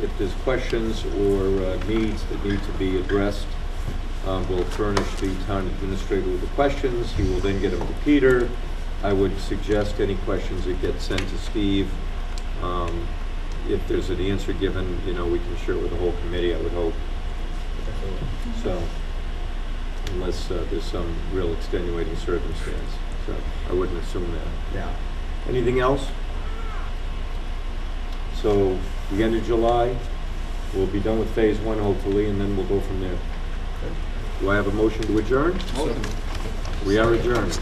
if there's questions or needs that need to be addressed, we'll furnish the town administrator with the questions. He will then get them to Peter. I would suggest any questions that get sent to Steve. If there's an answer given, we can share it with the whole committee, I would hope. So, unless there's some real extenuating circumstance. So, I wouldn't assume that. Yeah. Anything else? So, the end of July, we'll be done with phase one hopefully, and then we'll go from there. Do I have a motion to adjourn? We are adjourned.